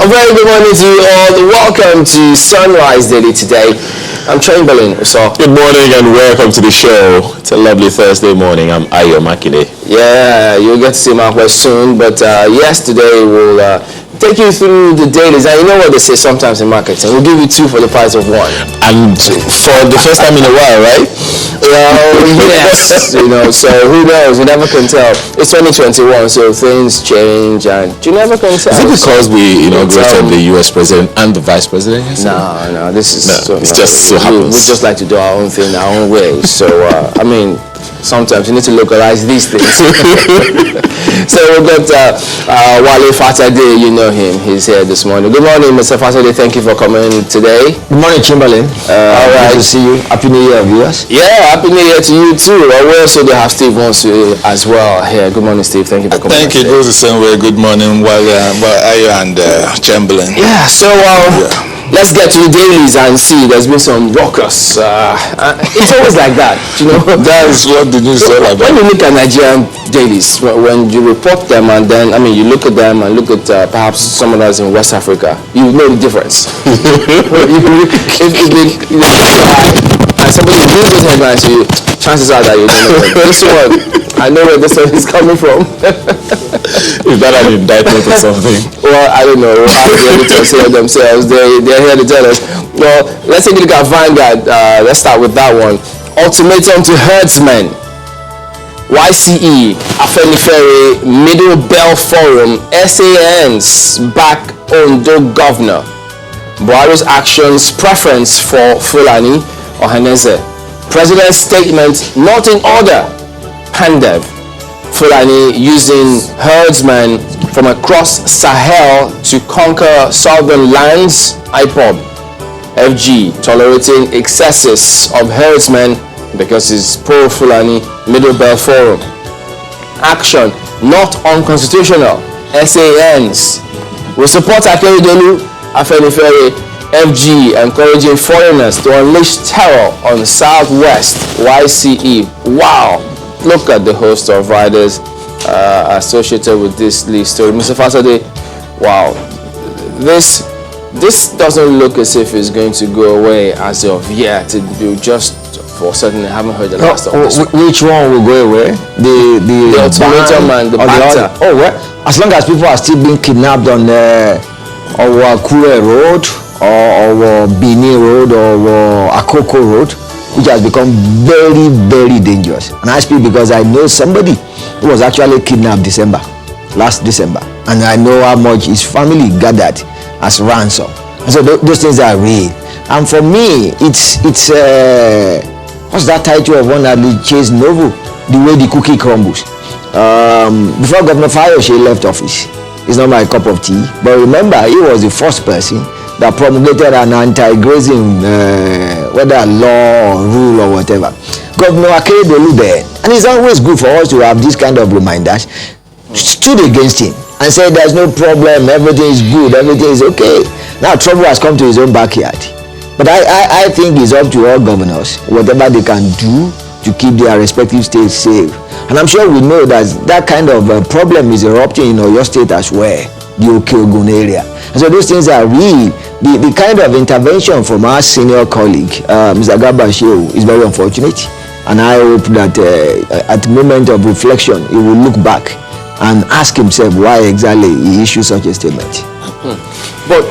A very good morning to you all. Welcome to Sunrise Daily today. I'm Chamberlain. So good morning and welcome to the show. It's a lovely Thursday morning. I'm Ayo Makinde. Yeah, you'll get to see my voice soon. But yesterday we'll take you through the dailies. And you know what they say sometimes in marketing. We'll give you two for the price of one. And for the first time in a while, right? Yes. So who knows? You never can tell. It's 2021, so things change and you never can tell. Is it because we inaugurated the US president and the vice president yesterday? No, this is... just so happens. We just like to do our own thing, our own way. So, sometimes you need to localize these things. So we've got Wale Fatade, you know him. He's here this morning. Good morning, Mr. Fatade. Thank you for coming today. Good morning, Chamberlain. All right. Good to see you. Happy New Year, viewers. Yeah, Happy New Year to you too. We also have Steve wants to as well here. Good morning, Steve. Thank you for coming. Thank you. It goes the same way. Good morning, Wale and Chamberlain. Yeah, so let's get to the dailies and see. There's been some rockers. It's always like that, That's what the news is all about. When you look at Nigerian dailies, when you report them and then, you look at them and look at perhaps someone else in West Africa, you know the difference. If and somebody reads those headlines to you, chances are that you don't know this one. I know where this one is coming from. Is that an indictment or something? Well, I don't know. We'll have the editors say it themselves. They're here to tell us. Well, let's take a look at Vanguard. Let's start with that one. Ultimatum to Herdsmen. YCE, Afenifere, Middle Belt Forum, SANs back Ondo Governor. Buhari's actions preference for Fulani Ohaneze. President's statement not in order. Pandev. Fulani using herdsmen from across Sahel to conquer southern lands. IPOB. FG tolerating excesses of herdsmen because it's pro-Fulani Middle Belt Forum. Action not unconstitutional. SANs. We support Akeredolu, Afenifere, FG encouraging foreigners to unleash terror on the Southwest. YCE. Wow. Look at the host of riders associated with this lead story. Mr. Fasade, wow. This doesn't look as if it's going to go away as of yet. You just for certain haven't heard the last of this. Which one will go away? The ultimatum and the batter. As long as people are still being kidnapped on Kure Road or Bini Road or Akoko Road, which has become very, very dangerous. And I speak because I know somebody who was actually kidnapped last December. And I know how much his family gathered as ransom. And so those things are real. And for me, it's what's that title of one that Chase Novo? The way the cookie crumbles. Before Governor Fayose left office, it's not my cup of tea. But remember, he was the first person that promulgated an anti-grazing whether law or rule or whatever. Governor Akeredolu then, and it's always good for us to have this kind of reminders, stood against him and said there's no problem, everything is good, everything is okay. Now trouble has come to his own backyard. But I think it's up to all governors, whatever they can do to keep their respective states safe. And I'm sure we know that kind of problem is erupting in Oyo State as well, the Okeogun area. And so those things are real. The kind of intervention from our senior colleague, Mr. Gabashio, is very unfortunate. And I hope that at the moment of reflection, he will look back and ask himself why exactly he issued such a statement. But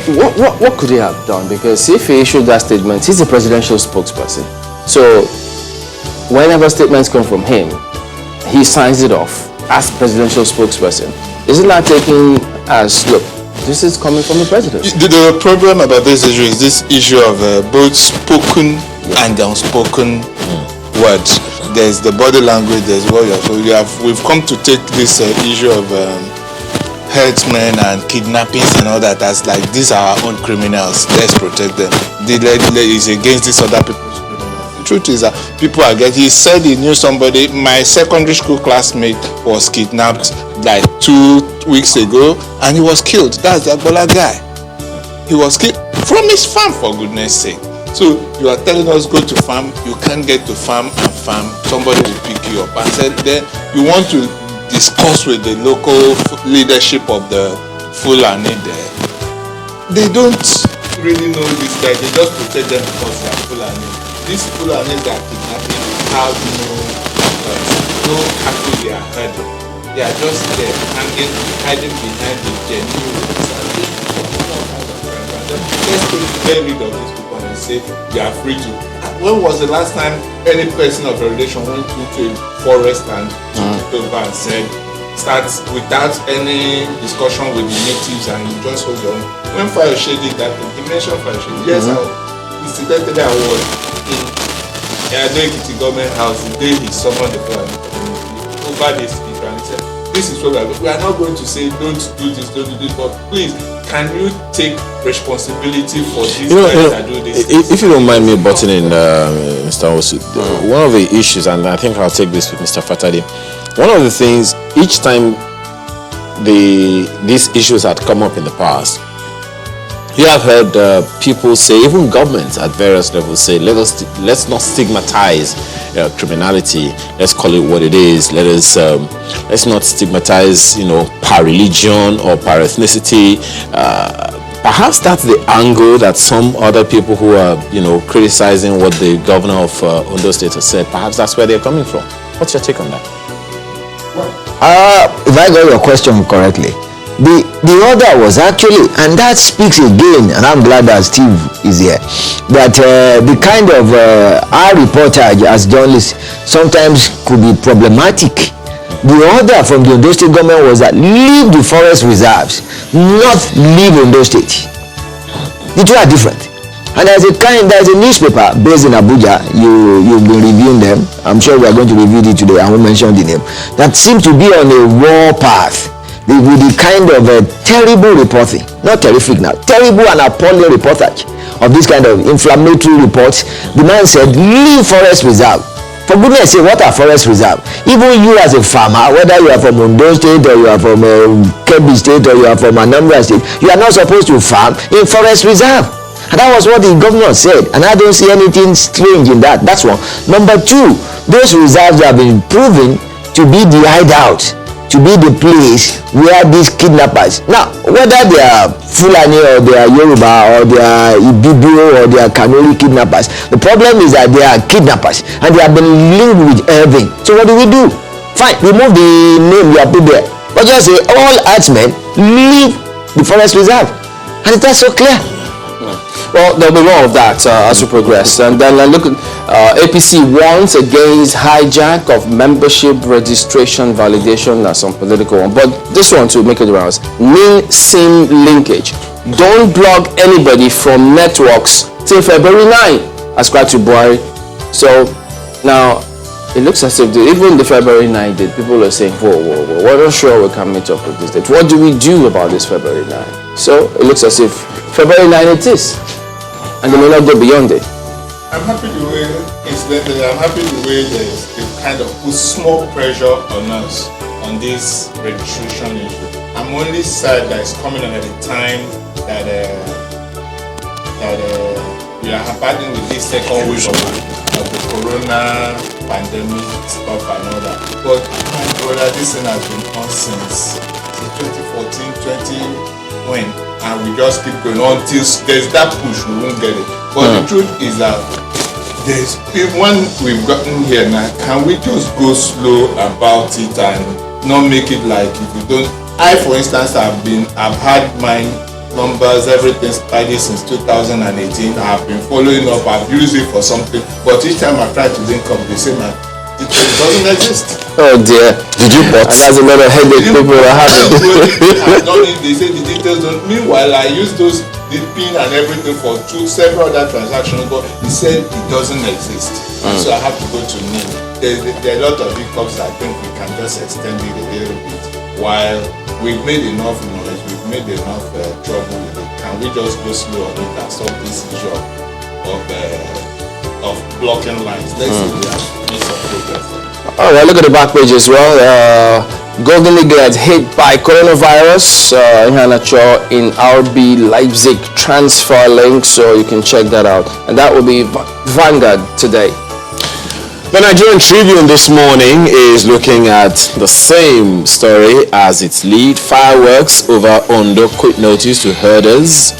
what could he have done? Because if he issued that statement, he's a presidential spokesperson. So whenever statements come from him, he signs it off as presidential spokesperson. Isn't that taken as, look, this is coming from the president? The problem about this issue is this issue of both spoken and unspoken words. There's the body language, there's what we've come to take this issue of herdsmen and kidnappings and all that as like these are our own criminals. Let's protect them. Is against this other people's criminals. The truth is that people are getting. He said he knew somebody. My secondary school classmate was kidnapped like 2 weeks ago, and he was killed. That's the Agbola guy. He was killed from his farm, for goodness sake. So you are telling us go to farm, you can't get to farm and farm, somebody will pick you up and said then you want to discuss with the local leadership of the Fulani there. they don't really know this guy. They just protect them because they are Fulani. These Fulani that are kidnapping have no cattle they are herding. They are just there hiding behind the genuine. Let's get rid of these people and say they are free to. When was the last time any person of your relation went into a forest and took over and said, start without any discussion with the natives and you just hold your own? When Fayose did that, he mentioned Fayose. Yes, incidentally I was in Ekiti government house the day he summoned the Fulani community over this issue and he said, this is what we are not going to say don't do this, but please, can you take responsibility for these guys that do this? If you don't mind me butting in, Mr. Osu, one of the issues, and I think I'll take this with Mr. Fatade, one of the things, each time these issues had come up in the past, you have heard people say, even governments at various levels say, let's not stigmatize criminality. Let's call it what it is. Let's not stigmatize, per religion or per ethnicity. Perhaps that's the angle that some other people who are, criticizing what the governor of Ondo State has said. Perhaps that's where they're coming from. What's your take on that? If I got your question correctly, the order was actually, and that speaks again, and I'm glad that Steve is here, that the kind of our reportage as journalists sometimes could be problematic. The order from the Ondo State government was that leave the forest reserves, not leave Ondo State. The two are different. And there's a newspaper based in Abuja, you've been reviewing them, I'm sure we are going to review it today, I won't mention the name, that seems to be on a war path with the kind of terrible reporting, not terrific now, terrible and appalling reportage of this kind of inflammatory reports. The man said, leave forest reserve. For goodness sake, what are forest reserve? Even you as a farmer, whether you are from Ondo State or you are from Kebbi State or you are from Anambra State, you are not supposed to farm in forest reserve. And that was what the governor said, and I don't see anything strange in that. That's one. Number two, those reserves have been proven to be the hideout, to be the place where these kidnappers, now whether they are Fulani or they are Yoruba or they are Ibibio or they are Kanuri kidnappers, the problem is that they are kidnappers and they have been linked with everything. So what do? Fine, remove the name you have put there, but just say all herdsmen leave the forest reserve, and that's so clear. Well, there'll be more of that as we progress. And then look at APC warns against hijack of membership registration validation. That's some political one. But this one to make it rounds. SIM linkage. Don't block anybody from networks till February 9. Ascribed to Buhari. So now it looks as if even the February 9 date, people are saying, whoa, we're not sure we can meet up with this date. What do we do about this February 9? So it looks as if February 9 it is. And they may not go beyond it. I'm happy the way they kind of put small pressure on us on this registration issue. I'm only sad that it's coming at a time that we are battling with this second wave of the corona pandemic stuff and all that. But my brother, this thing has been on since 2014, when, and we just keep going on till there's that push, we won't get it. But the truth is that when we've gotten here now, can we just go slow about it and not make it like if you don't. I, for instance, I've had my numbers, everything started since 2018. I've been following up, I've used it for something, but each time I try to link up, they say, man, it doesn't exist. Oh dear. Did you bot? And that's a lot of headache people are having. They say the details don't. Meanwhile, I use the PIN and everything for several other transactions, but he said it doesn't exist. So I have to go to NIM. There are a lot of hiccups. I think we can just extend it a little bit. While we've made enough noise, we've made enough trouble with it. Can we just go slow on it and solve this issue of blocking lines? Let's see if we have made some progress. All right, look at the back page as well. Golden League gets hit by coronavirus. Ihanacho in RB Leipzig transfer link, so you can check that out. And that will be Vanguard today. The Nigerian Tribune this morning is looking at the same story as its lead. Fireworks over Ondo quit notice to herders.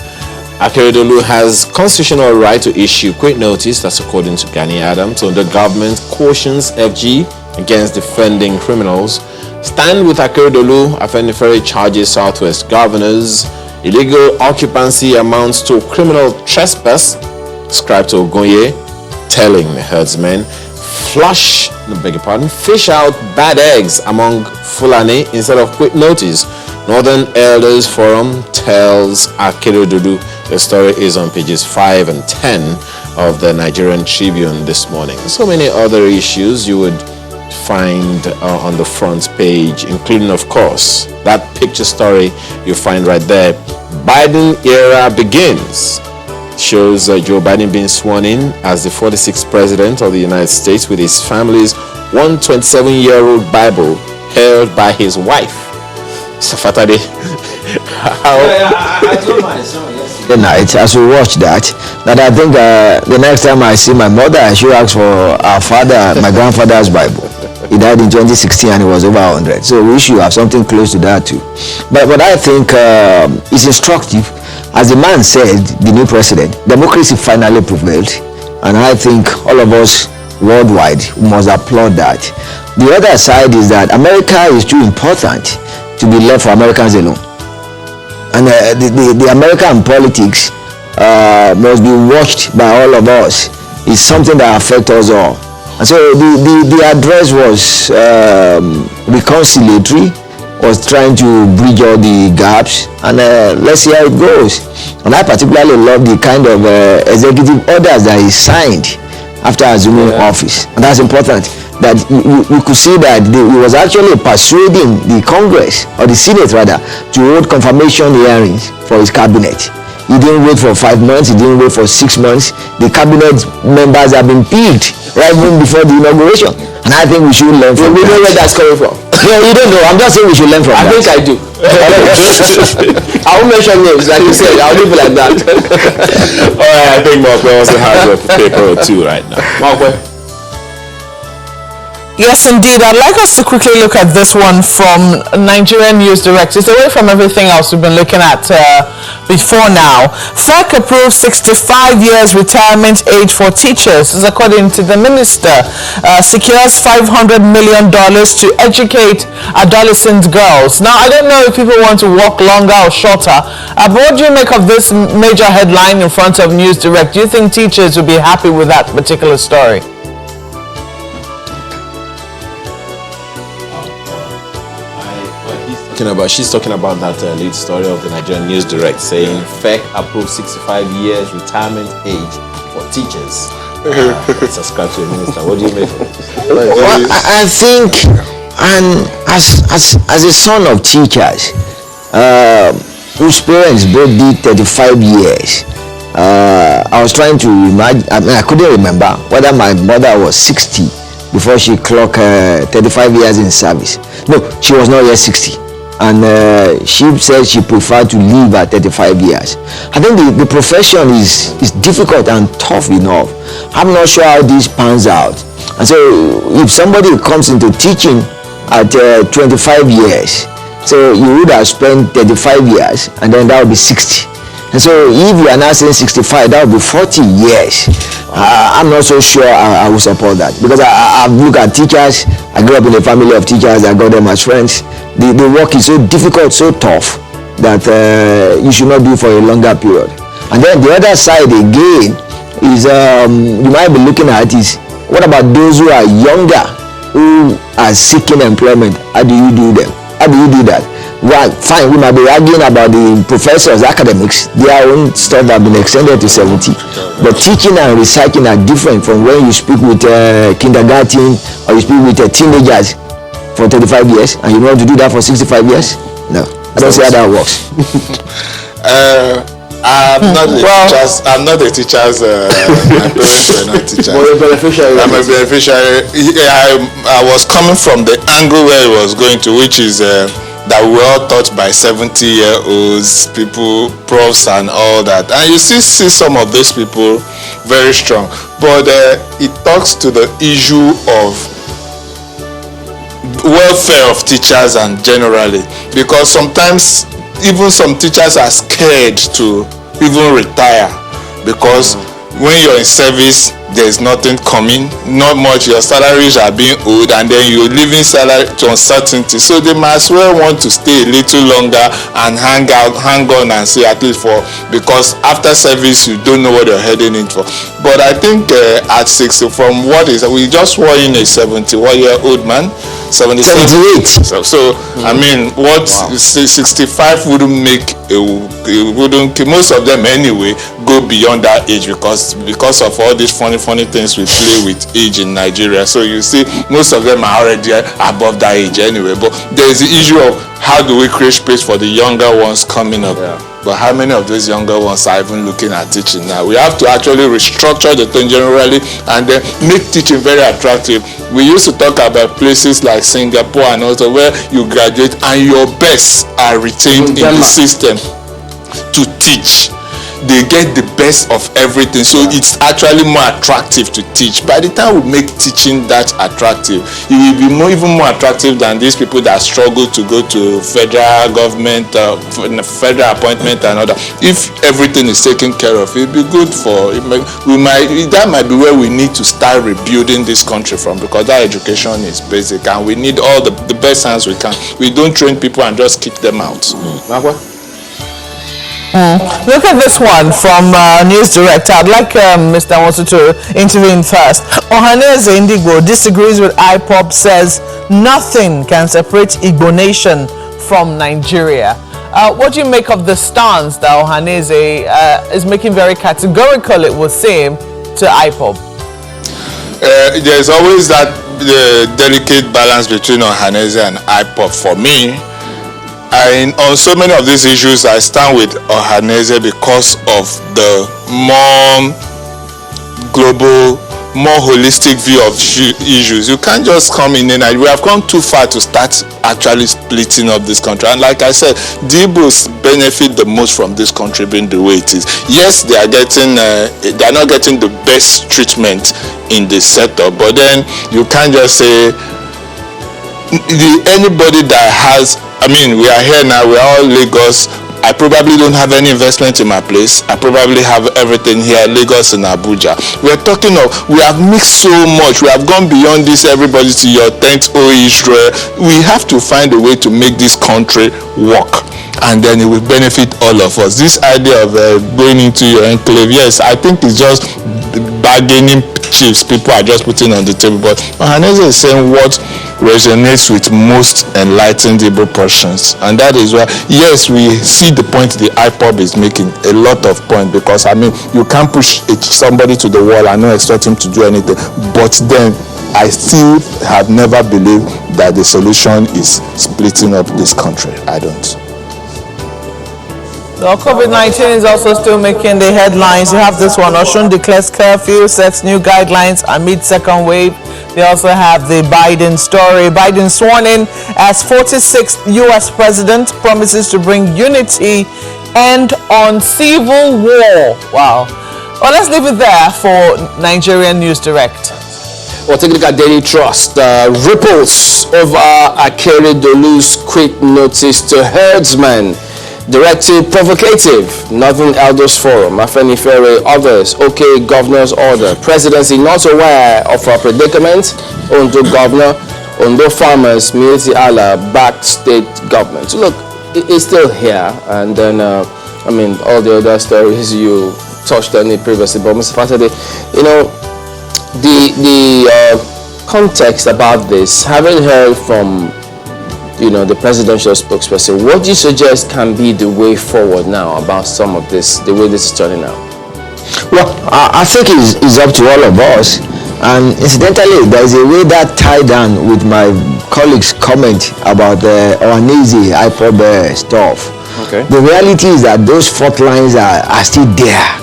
Akeredolu has constitutional right to issue quick notice, that's according to Gani Adams. So the government cautions FG against defending criminals. Stand with Akeredolu, Afenifere charges Southwest governors. Illegal occupancy amounts to criminal trespass. Scribe to Ogonye telling herdsmen, fish out bad eggs among Fulani instead of quick notice. Northern Elders Forum tells Akeredolu. The story is on pages 5 and 10 of the Nigerian Tribune this morning. So many other issues you would find on the front page, including, of course, that picture story you find right there. Biden era begins. Shows Joe Biden being sworn in as the 46th president of the United States with his family's 127-year-old Bible held by his wife. Safatade. I told my son yesterday night as we watched that I think the next time I see my mother, I should ask for our father, my grandfather's Bible. He died in 2016 and he was over 100. So we should have something close to that too. But I think it's instructive. As the man said, the new president, democracy finally prevailed. And I think all of us worldwide must applaud that. The other side is that America is too important to be left for Americans alone. And the American politics must be watched by all of us. It's something that affects us all. And so the address was reconciliatory, was trying to bridge all the gaps, and let's see how it goes. And I particularly love the kind of executive orders that he signed after assuming office, and that's important. That you could see that he was actually persuading the Congress, or the Senate rather, to hold confirmation hearings for his cabinet. He didn't wait for 5 months, he didn't wait for 6 months. The cabinet members have been picked right even before the inauguration. And I think we should learn from We know where that's coming from. No, you don't know. I'm just saying we should learn from I that. think I do. I won't mention names, like you said. I'll leave it like that. All right, I think Mark also has a paper or two right now. Mark, Yes, indeed. I'd like us to quickly look at this one from Nigerian News Direct. It's away from everything else we've been looking at before now. FEC approves 65 years retirement age for teachers. This is according to the minister. Secures $500 million to educate adolescent girls. Now, I don't know if people want to work longer or shorter. But what do you make of this major headline in front of News Direct? Do you think teachers will be happy with that particular story? She's talking about that lead story of the Nigerian News Direct saying FEC approves 65 years retirement age for teachers. Subscribe to the minister. What do you make of it? Well, I think, and as a son of teachers, whose parents both did 35 years, I was trying to imagine. I couldn't remember whether my mother was 60 before she clocked 35 years in service. No, she was not yet 60. And she said she preferred to live at 35 years. I think the profession is difficult and tough enough. I'm not sure how this pans out. And so if somebody comes into teaching at 25 years, so you would have spent 35 years and then that would be 60. And so if you are now saying 65, that would be 40 years. I'm not so sure I will support that, because I look at teachers. I grew up in a family of teachers. I got them as friends. The work is so difficult, so tough, that you should not do for a longer period. And then the other side again is you might be looking at is, what about those who are younger, who are seeking employment? How do you do them? How do you do that? Well, fine, we might be arguing about the professors, academics. Their own stuff have been extended to 70. But teaching and researching are different from when you speak with kindergarten or you speak with teenagers for 35 years and you want to do that for 65 years? No, I don't see how that works. I'm not a teacher's my parents were not teachers. I'm a beneficiary. I was coming from the angle where it was going to, which is that we were all taught by 70-year-olds, people, profs and all that. And you see some of those people very strong. But it talks to the issue of welfare of teachers and generally, because sometimes even some teachers are scared to even retire, because when you're in service, there's nothing coming, not much. Your salaries are being owed, and then you're leaving salary to uncertainty. So they might as well want to stay a little longer and hang on and say, at least for, because after service you don't know what you're heading in for. But I think at 60, from what is, we just swore in a 71-year-old man, 78. So I mean, what 65 wouldn't make wouldn't, most of them anyway, go beyond that age, because of all these funny things we play with age in Nigeria. So you see, most of them are already above that age anyway. But there is the issue of how do we create space for the younger ones coming up. Yeah. But how many of those younger ones are even looking at teaching now? We have to actually restructure the thing generally and then make teaching very attractive. We used to talk about places like Singapore and also where you graduate and your best are retained in the system to teach. They get the best of everything, so it's actually more attractive to teach. By the time we make teaching that attractive, it will be even more attractive than these people that struggle to go to federal government, federal appointment and other. If everything is taken care of, it'll be good for. That might be where we need to start rebuilding this country from, because that education is basic, and we need all the best hands we can. We don't train people and just kick them out. Look at this one from News Director. I'd like Mr. Nwosu to intervene first. Ohaneze Indigbo disagrees with IPOB, says nothing can separate Igbo nation from Nigeria. What do you make of the stance that Ohaneze is making very categorical, it would seem, to IPOB? There's always that delicate balance between Ohaneze and IPOB for me. On so many of these issues, I stand with Ohaneze because of the more global, more holistic view of issues. You can't just come in and we have gone too far to start actually splitting up this country. And like I said, the Igbos benefit the most from this country being the way it is. Yes, they are not getting the best treatment in the setup, but then you can't just say anybody that has, I mean, we are here now, we are all Lagos. I probably don't have any investment in my place. I probably have everything here, Lagos and Abuja. We're talking of, we have mixed so much. We have gone beyond this, everybody to your tent, oh Israel. We have to find a way to make this country work, and then it will benefit all of us. This idea of going into your enclave, yes, I think it's just bargaining chips people are just putting on the table. But Ohaneze is saying what resonates with most enlightened Igbo persons, and that is why, yes, we see the point the IPOB is making, a lot of point, because I mean, you can't push somebody to the wall and not expect him to do anything. But then I still have never believed that the solution is splitting up this country. I don't. So COVID-19 is also still making the headlines. You have this one: Osun declares curfew, sets new guidelines amid second wave. They also have the Biden story. Biden sworn in as 46th U.S. president, promises to bring unity and on civil war. Wow. Well, let's leave it there for Nigerian News Direct. Well, take a look at Daily Trust. Ripples over Akere Dolu's quick notice to Herdsmen. Directive provocative. Northern Elders Forum. Afeni Ferry, others. Okay, governor's order. Presidency not aware of a predicament. Ondo governor. Ondo farmers. Military Allah backed state government. So look, it's still here. And then, I mean, all the other stories you touched on it previously. But Mr. Fatade, you know, the context about this, having heard from, you know, the presidential spokesperson, what do you suggest can be the way forward now about some of this, the way this is turning out? Well, I think it's up to all of us. And incidentally, there is a way that tied down with my colleague's comment about the Ohaneze IPOB stuff. Okay. The reality is that those fault lines are still there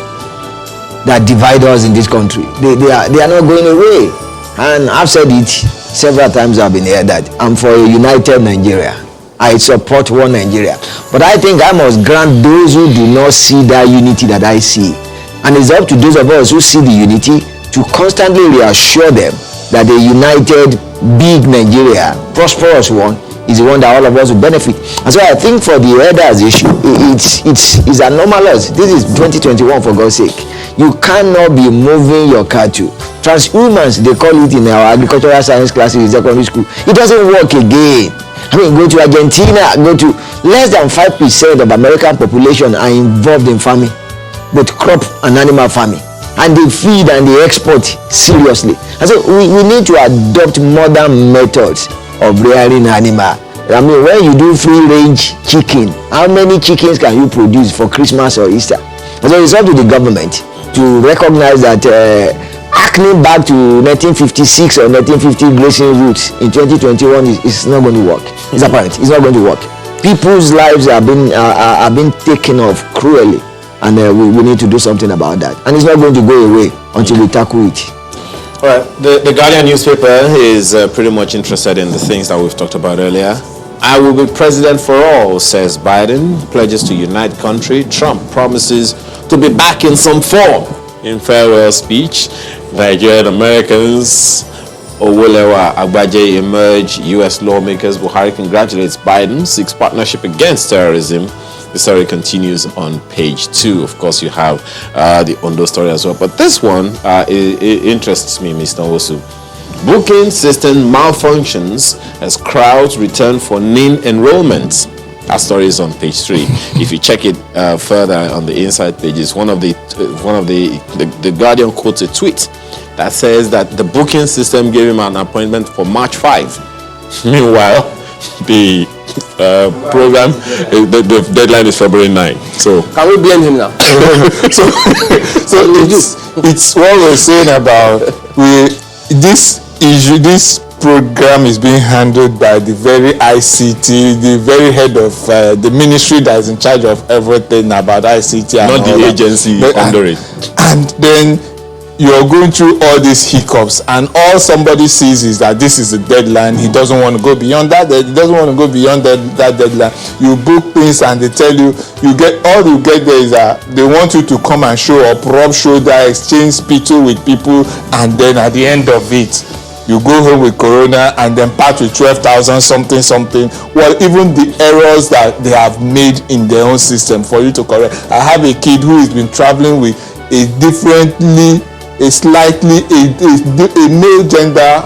that divide us in this country. They are not going away. And I've said it several times. I've been here that I'm for a united Nigeria. I support one Nigeria. But I think I must grant those who do not see that unity that I see. And it's up to those of us who see the unity to constantly reassure them that a united, big Nigeria, prosperous one, is the one that all of us will benefit. And so I think for the herders issue, it's anomalous. This is 2021, for God's sake. You cannot be moving your cattle. Transhumans, they call it in our agricultural science classes in secondary school. It doesn't work again. I mean, go to Argentina, go to less than 5% of American population are involved in farming, both crop and animal farming, and they feed and they export seriously. And so we need to adopt modern methods of rearing animal. I mean, when you do free range chicken, how many chickens can you produce for Christmas or Easter? And so it's up to the government to recognize that acting back to 1956 or 1950 grazing routes in 2021 is not going to work. It's apparent. It's not going to work. People's lives are being taken off cruelly, and we need to do something about that. And it's not going to go away until we tackle it. All right. The Guardian newspaper is pretty much interested in the things that we've talked about earlier. I will be president for all, says Biden, pledges to unite country. Trump promises to be back in some form in farewell speech. Nigerian Americans, Owolewa Agbaje emerge. U.S. lawmakers. Buhari congratulates Biden, seeks partnership against terrorism. The story continues on page 2. Of course, you have the Ondo story as well. But this one it interests me, Mr. Osu. Booking system malfunctions as crowds return for NIN enrollments. Our story is on page 3. If you check it further on the inside pages, the Guardian quotes a tweet that says that the booking system gave him an appointment for March 5. Meanwhile, the program, the deadline is February 9. So Can we blame him now? so it's what we're saying about this issue. This program is being handled by the very ICT, the very head of the ministry that is in charge of everything about ICT, and not the agency under it. And then you're going through all these hiccups, and all somebody sees is that this is the deadline. He doesn't want to go beyond that. He doesn't want to go beyond that deadline. You book things and they tell you get there is that they want you to come and show up, rub shoulder, exchange spittle with people, and then at the end of it, you go home with corona and then part with 12,000 something. Well, even the errors that they have made in their own system for you to correct. I have a kid who has been traveling with a male gender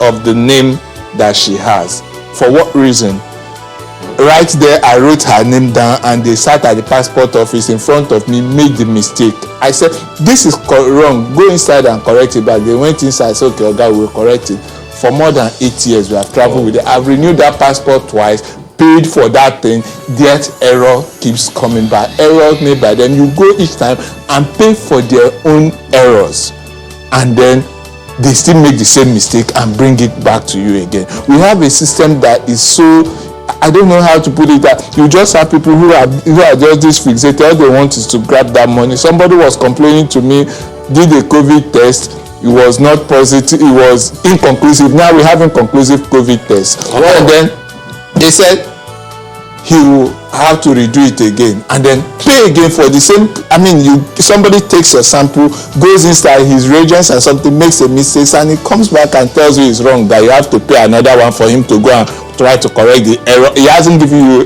of the name that she has. For what reason? Right there, I wrote her name down, and they sat at the passport office in front of me, made the mistake. I said, this is wrong, go inside and correct it. But they went inside, said, okay, okay, we'll correct it. For more than 8 years, we have traveled with it. I've renewed that passport twice, paid for that thing, that error keeps coming back. Errors made by them. You go each time and pay for their own errors, and then they still make the same mistake and bring it back to you again. We have a system that is so, I don't know how to put it, that you just have people who are just this fixated. All they want is to grab that money. Somebody was complaining to me, did a COVID test, it was not positive, it was inconclusive. Now we have inconclusive COVID test. And then they said he will have to redo it again and then pay again for the same. I mean, somebody takes your sample, goes inside his reagents and something, makes a mistake, and he comes back and tells you it's wrong, that you have to pay another one for him to go and try to correct the error. He hasn't given you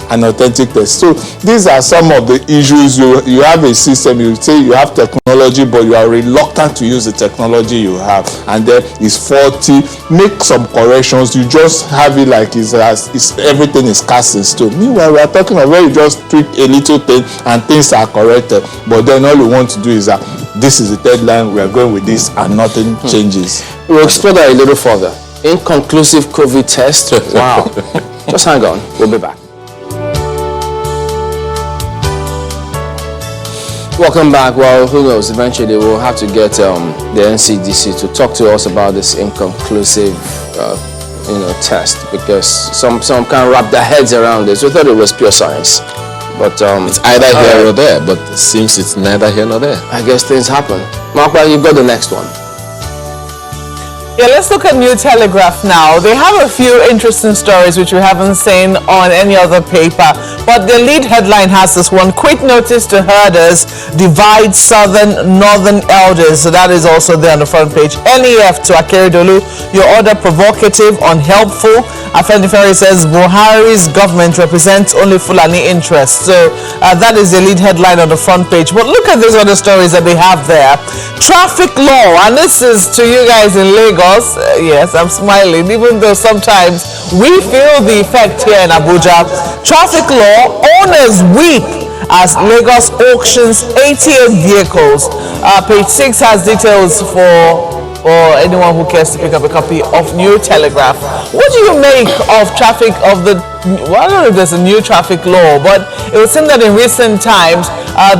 an authentic test. So these are some of the issues. You have a system, you say you have technology, but you are reluctant to use the technology you have, and then it's faulty. Make some corrections. You just have it like everything is cast in stone. Meanwhile, we are talking about where you just tweak a little thing and things are corrected, but then all you want to do is that this is the deadline, we are going with this, and nothing changes. We'll explore that a little further. Inconclusive COVID test. Wow. Just hang on. We'll be back. Welcome back. Well, who knows? Eventually, we'll have to get the NCDC to talk to us about this inconclusive, test, because some can't wrap their heads around this. We thought it was pure science, but it's either here or there. But it seems it's neither here nor there. I guess things happen. Mark, you've got the next one. Yeah, let's look at New Telegraph now. They have a few interesting stories which we haven't seen on any other paper. But the lead headline has this one: quick notice to herders, divide northern elders. So that is also there on the front page. NEF to Akeredolu, your order provocative, unhelpful, Afenifere says Buhari's government represents only Fulani interests. So that is the lead headline on the front page. But look at these other stories that they have there. Traffic law, and this is to you guys in Lagos. Yes, I'm smiling, even though sometimes we feel the effect here in Abuja. Traffic law, owners weep as Lagos auctions 88 vehicles. Page 6 has details for anyone who cares to pick up a copy of New Telegraph. What do you make of traffic of the, well, I don't know if there's a new traffic law, but it would seem that in recent times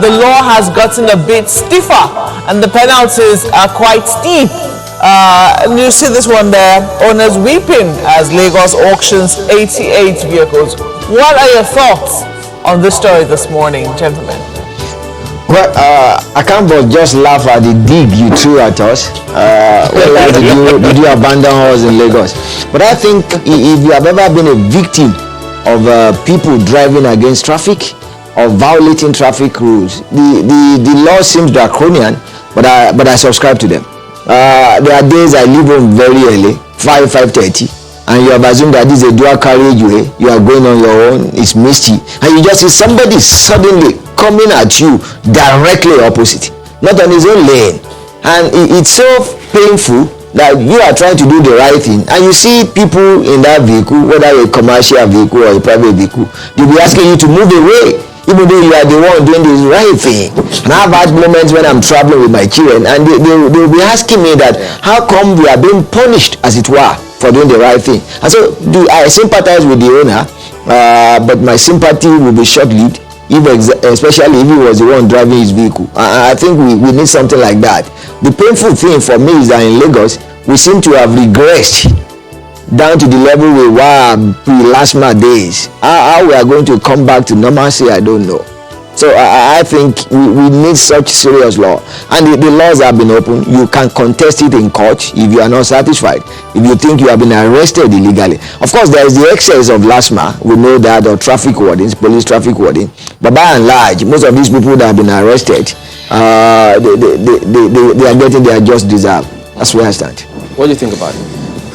the law has gotten a bit stiffer and the penalties are quite steep. And you see this one there, owners weeping as Lagos auctions 88 vehicles. What are your thoughts on this story this morning, gentlemen? Well, I can't but just laugh at the dig you threw at us. Did you abandon us in Lagos? But I think if you have ever been a victim of people driving against traffic or violating traffic rules, the law seems draconian, but I subscribe to them. There are days I leave home very early, 5:30. And you have assumed that this is a dual carriageway, you are going on your own, it's misty, and you just see somebody suddenly coming at you directly opposite, not on his own lane. And it's so painful that you are trying to do the right thing, and you see people in that vehicle, whether a commercial vehicle or a private vehicle, they'll be asking you to move away, even though you are the one doing the right thing. And I've had moments when I'm traveling with my children, and they'll be asking me that, how come we are being punished, as it were, for doing the right thing? And so I sympathize with the owner, but my sympathy will be short-lived, especially if he was the one driving his vehicle. I think we need something like that. The painful thing for me is that in Lagos, we seem to have regressed down to the level we were pre-LASMA days. How we are going to come back to normalcy, I don't know. So I think we need such serious law. And the laws have been open. You can contest it in court if you are not satisfied, if you think you have been arrested illegally. Of course, there is the excess of LASMA, we know that, or traffic wardens, police traffic warden. But by and large, most of these people that have been arrested, they are getting their just deserve. That's where I stand. What do you think about it?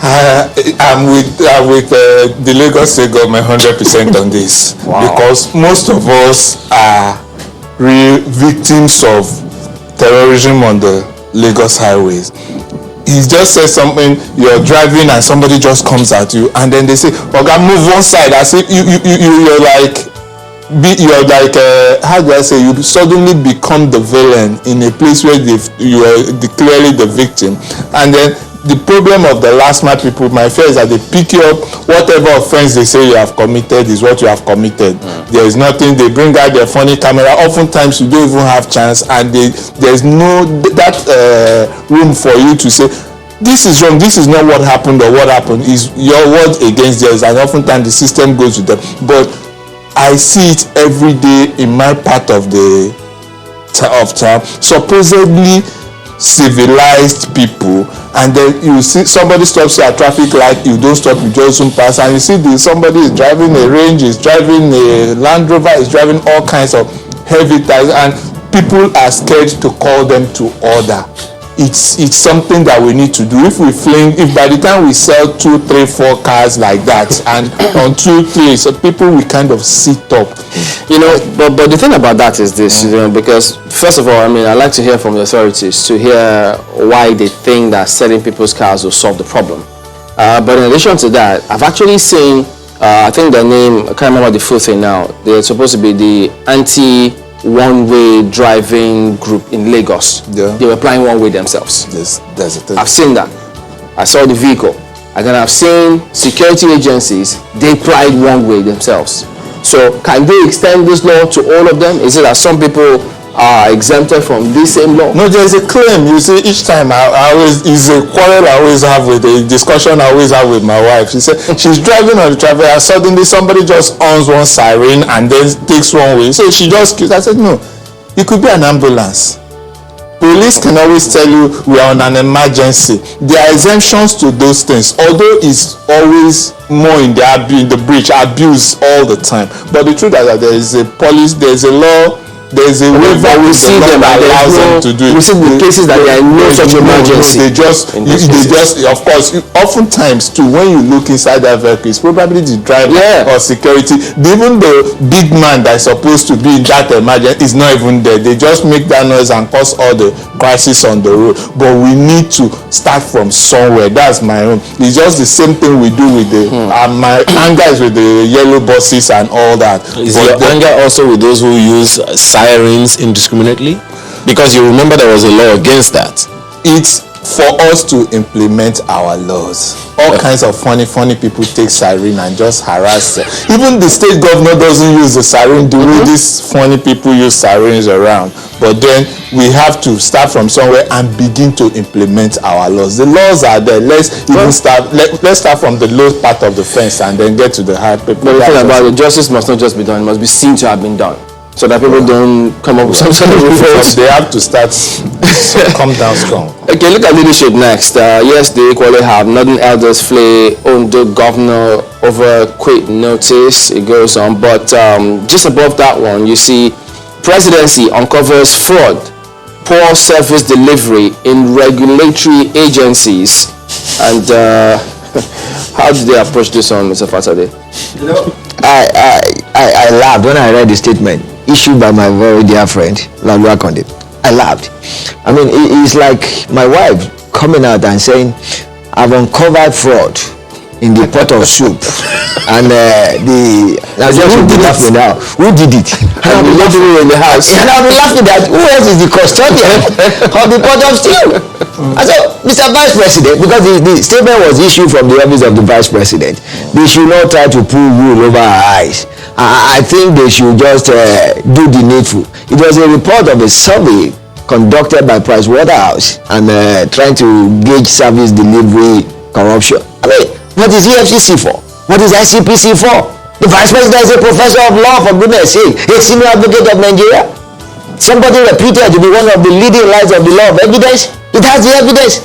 I'm with the Lagos State government 100% on this. Wow. Because most of us are real victims of terrorism on the Lagos highways. He just says something, you're driving and somebody just comes at you, and then they say, "Okay, move one side," as if you're like, how do I say, you suddenly become the villain in a place where you are clearly the victim. And then the problem of the LASMA people, my fear is that they pick you up, whatever offense they say you have committed is what you have committed. There is nothing, they bring out their funny camera, oftentimes you don't even have chance, and there's no room for you to say, this is wrong, this is not what happened, or what happened is your word against theirs, and oftentimes the system goes with them. But I see it every day in my part of town, supposedly civilized people, and then you see somebody stops you at traffic light, you don't stop, you just zoom past, and you see somebody is driving a Range, is driving a Land Rover, is driving all kinds of heavy tires, and people are scared to call them to order. It's something that we need to do. If by the time we sell 2, 3, 4 cars like that, and on 2, 3, so people will kind of sit up. But the thing about that is this, because first of all, I'd like to hear from the authorities to hear why they think that selling people's cars will solve the problem. But in addition to that, I've actually seen, I think their name, I can't remember the full thing now, they're supposed to be the anti-one-way driving group in Lagos. Yeah. They were applying one way themselves. There's a thing. I've seen that. I saw the vehicle. And then I've seen security agencies, they applied one way themselves. So can they extend this law to all of them? Is it that some people are exempted from this same law? No, there's a claim. You see, each time I always, is a quarrel I always have with, a discussion I always have with my wife. She said she's driving on the traffic and suddenly somebody just ons one siren and then takes one way. So she just, I said, no, it could be an ambulance. Police can always tell you we are on an emergency. There are exemptions to those things, although it's always more in the breach, abuse all the time. But the truth is that there is a police, there is a law there's a way But we see them and allows them to do it. we see the cases that there are no such emergency. They just, of course, oftentimes too, when you look inside that vehicle, it's probably the driver or security. Even the big man that's supposed to be in that emergency is not even there. They just make that noise and cause all the crisis on the road. But we need to start from somewhere. That's my own. It's just the same thing we do with the my anger is with the yellow buses and all that. Is your anger also with those who use sirens indiscriminately? Because you remember there was a law against that. It's for us to implement our laws. All kinds of funny people take siren and just harass them. Even the state governor doesn't use the siren the way these funny people use sirens around. But then we have to start from somewhere and begin to implement our laws. The laws are there. Let's start from the low part of the fence and then get to the high people. But the thing about it, justice must not just be done, it must be seen to have been done. So that people don't come up with some sort of revolt. They have to start come down strong. Okay, look at leadership next. Yes, they equally have Northern Elders flay Ondo governor over quit notice. It goes on, but just above that one, you see presidency uncovers fraud, poor service delivery in regulatory agencies, and how did they approach this one, Mr. Fatade? You know, I laughed when I read the statement issued by my very dear friend Lalua Konde. I laughed. I mean, it's like my wife coming out and saying, I've uncovered fraud in the pot of soup. And who did it? And the lady in the house. And I'll be laughing that who else is the custodian of the pot of stew? And so, Mr. Vice President, because the statement was issued from the office of the Vice President, they should not try to pull wool over our eyes. I think they should just do the needful. It was a report of a survey conducted by Pricewaterhouse and trying to gauge service delivery corruption. I mean, what is EFCC for? What is ICPC for? The Vice President is a professor of law, for goodness sake, a senior advocate of Nigeria. Somebody reputed to be one of the leading lights of the law of evidence. It has the evidence.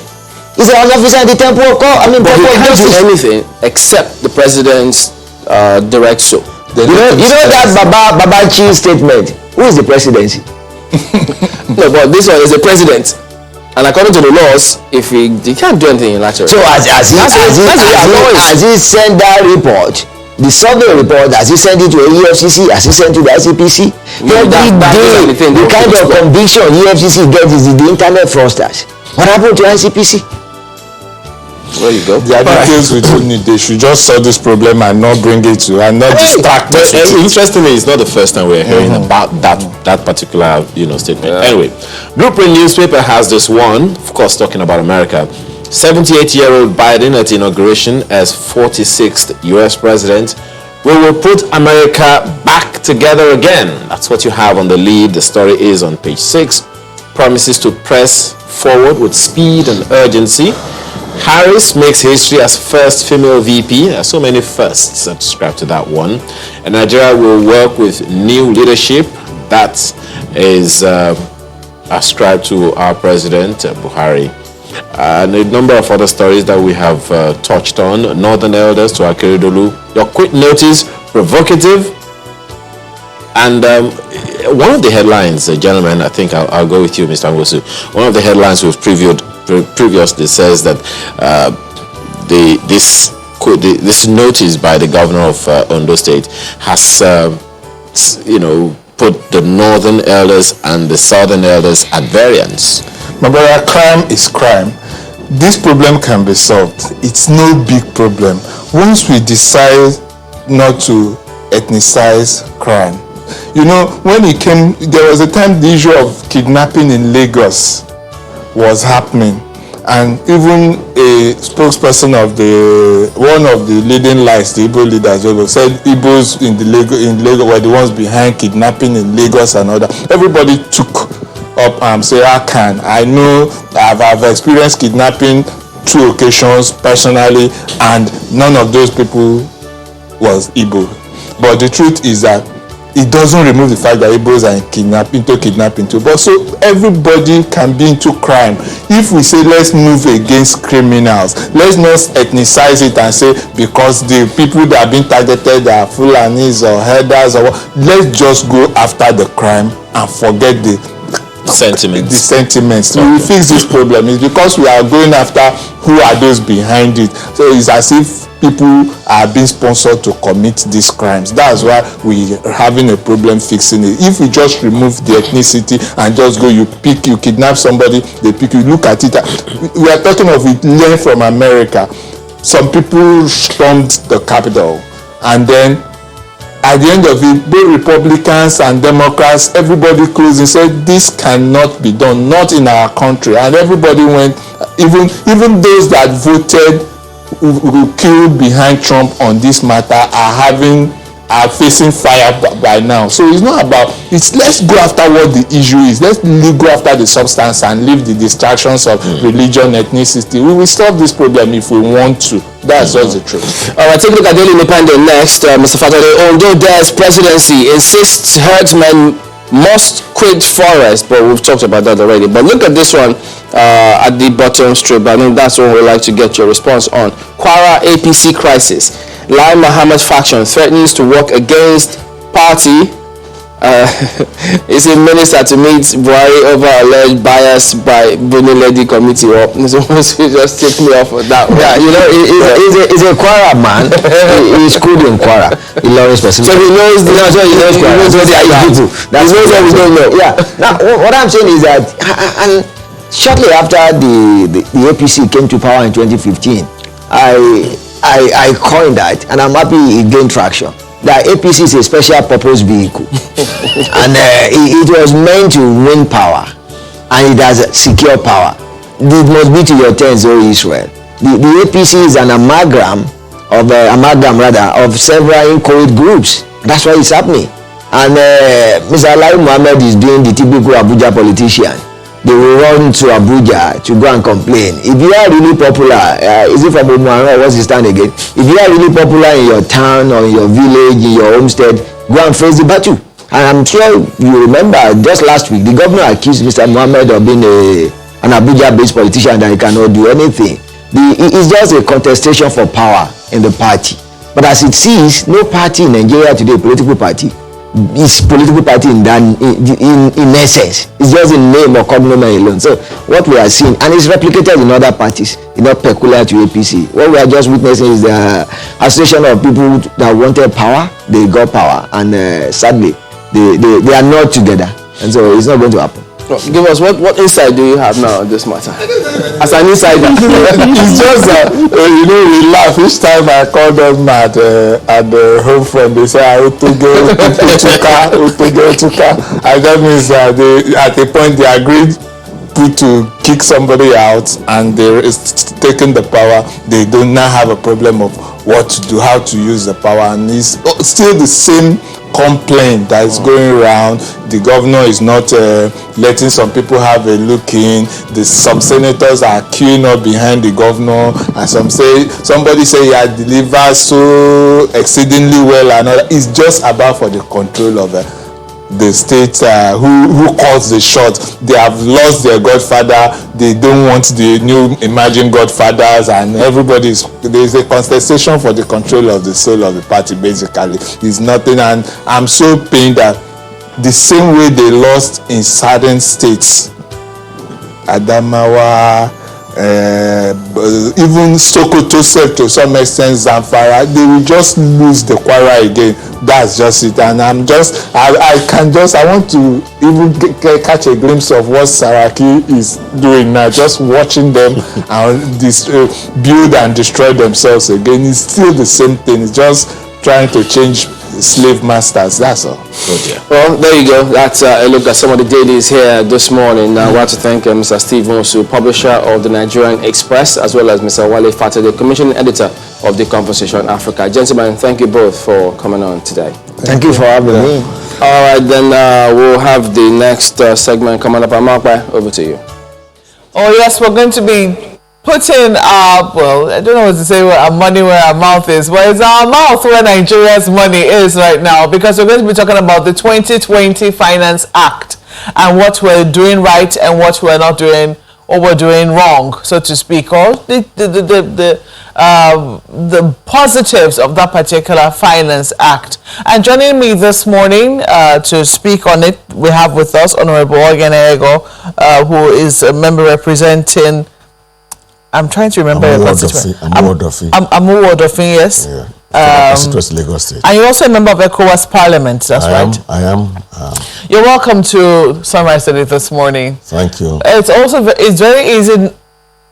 He's an officer in the temple of court. But he can't do anything except the president's direct so. You know that Baba Chi's statement. Who is the presidency? No, but this one is the president. And according to the laws, if he can't do anything unilateral. So as he sent that report, the survey report, as he sent it to EFCC, as he sent to the ICPC, every day the kind of conviction EFCC gets is the internet fraudsters. What happened to ICPC? There you go. The details we don't need. They should just solve this problem and not bring it to and not distract us. Interestingly, it's not the first time we're hearing about that particular statement. Anyway, Blueprint newspaper has this one, of course, talking about America. 78-year-old Biden at inauguration as 46th U.S. president. We will put America back together again. That's what you have on the lead. The story is on page 6. Promises to press forward with speed and urgency. Harris makes history as first female VP. There are so many firsts that subscribe to that one. And Nigeria will work with new leadership. That is ascribed to our president, Buhari. And a number of other stories that we have touched on. Northern Elders to Akeredolu. Your quit notice, provocative. And one of the headlines, gentlemen, I think I'll go with you, Mr. Nwosu. One of the headlines we've previously says that this notice by the governor of Ondo State has, put the Northern Elders and the Southern Elders at variance. My brother, crime is crime. This problem can be solved. It's no big problem. Once we decide not to ethnicize crime. When it came, there was a time the issue of kidnapping in Lagos was happening, and even a spokesperson of one of the leading lights, the Igbo leaders, said Igbos in Lagos were the ones behind kidnapping in Lagos and all that. Everybody took up and say, I know I've experienced kidnapping 2 occasions personally, and none of those people was Igbo. But the truth is that it doesn't remove the fact that Igbos are kidnapping too. But so everybody can be into crime. If we say let's move against criminals, let's not ethnicize it and say because the people that are being targeted are Fulanis or herders or what. Let's just go after the crime and forget the sentiments. So we fix this problem. It's because we are going after who are those behind it. So it's as if people are being sponsored to commit these crimes. That's why we are having a problem fixing it. If we just remove the ethnicity and just go, you kidnap somebody, they pick you, look at it. We are talking of it, learn from America. Some people stormed the Capitol, and then at the end of it, both Republicans and Democrats, everybody closed and said this cannot be done, not in our country. And everybody went, even those that voted who killed behind Trump on this matter are facing fire by now. So it's not about, let's go after what the issue is. Let's go after the substance and leave the distractions of religion, ethnicity. We will solve this problem if we want to. That's just the truth. All right, take a look at Daily Independent next, Mr. Fatade. Although Dare's presidency insists herdsmen must quit forest, but we've talked about that already. But look at this one at the bottom strip. I think that's what we'd like to get your response on. Kwara APC crisis. Lai Mohammed faction threatens to work against party. Is a minister to meet Buhari over alleged bias by Buni Lady Committee. Well, just take me off of that. Yeah, you know, he's a Kwara man. He's schooled in Kwara. He knows specifically. So he knows the Kwara. He knows what they are people. That's what we don't know. Yeah. Now, what I'm saying is that, and shortly after the APC came to power in 2015, I coined that, and I'm happy it gained traction. That APC is a special purpose vehicle, and it was meant to win power, and it has secure power. It must be to your turns, O Israel. The APC is an amalgam of several inchoate groups. That's why it's happening. And Mr. Lai Mohammed is doing the typical Abuja politician. They will run to Abuja to go and complain. If you are really popular, is it from Umuara or what's his town again? If you are really popular in your town or in your village, in your homestead, go and face the battle. And I'm sure you remember just last week, the governor accused Mr. Mohammed of being an Abuja-based politician that he cannot do anything. It's just a contestation for power in the party. But as it sees, no party in Nigeria today, political party, is political party in essence. It's just a name or cognomen alone. So what we are seeing, and it's replicated in other parties, it's not peculiar to APC. What we are just witnessing is the association of people that wanted power, they got power, and sadly, they are not together, and so it's not going to happen. Well, give us what insight do you have now on this matter? As an insider, it's just that we laugh each time I call them at the home front. They say Utuka, and that means that they at a point they agreed to kick somebody out, and they're taking the power. They do not have a problem of what to do, how to use the power, and it's still the same complaint that is going around. The governor is not letting some people have a look in. Some senators are queuing up behind the governor, and somebody say he had delivered so exceedingly well, and all that. It's just about for the control of the state who calls the shots. They have lost their godfather. They don't want the new emerging godfathers, and there's a contestation for the control of the soul of the party. Basically, it's nothing. And I'm so pained that the same way they lost in certain states, Adamawa, even Sokoto self to some extent, Zamfara, they will just lose the Kwara again. That's just it. And I want to even catch a glimpse of what Saraki is doing now, just watching them and build and destroy themselves again. It's still the same thing. It's just trying to change slave masters, that's all. Well, there you go. That's a look at some of the dailies here this morning. I want to thank Mr. Steve Nwosu, publisher of the Nigerian Express, as well as Mr. Wale Fatade, commissioning editor of the Conversation Africa. Gentlemen, thank you both for coming on today. Thank you for having me. All right, then we'll have the next segment coming up. Mark, over to you. Oh yes, we're going to be putting our, well, I don't know what to say, where our money where our mouth is, but it's our mouth where Nigeria's money is right now, because we're going to be talking about the 2020 Finance Act and what we're doing right and what we're not doing, or we're doing wrong, so to speak, or the positives of that particular Finance Act. And joining me this morning to speak on it, we have with us Honorable Ogenego, who is a member representing, I'm trying to remember your constituency. Amuwodofin, yes. Yeah. Lagos State. And you're also a member of ECOWAS Parliament, that's right? I am. You're welcome to Sunrise Study this morning. Thank you. It's very easy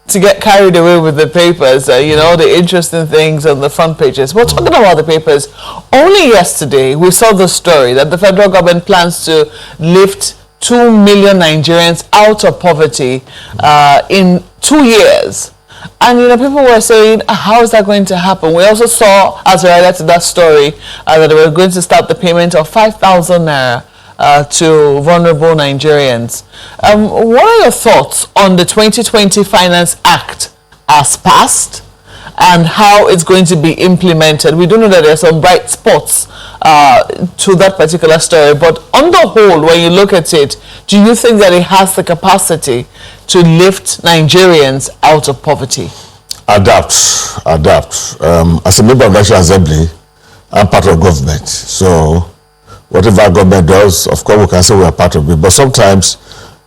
to get carried away with the papers, you know, the interesting things on the front pages. We're talking about the papers. Only yesterday, we saw the story that the federal government plans to lift 2 million Nigerians out of poverty in 2 years. And, you know, people were saying, how is that going to happen? We also saw, as we related to that story, that they were going to start the payment of 5,000 naira to vulnerable Nigerians. What are your thoughts on the 2020 Finance Act as passed and how it's going to be implemented? We do know that there are some bright spots to that particular story, but on the whole, when you look at it, do you think that it has the capacity to lift Nigerians out of poverty? Adapt. As a member of the National Assembly, I'm part of government. So whatever government does, of course, we can say we are part of it. But sometimes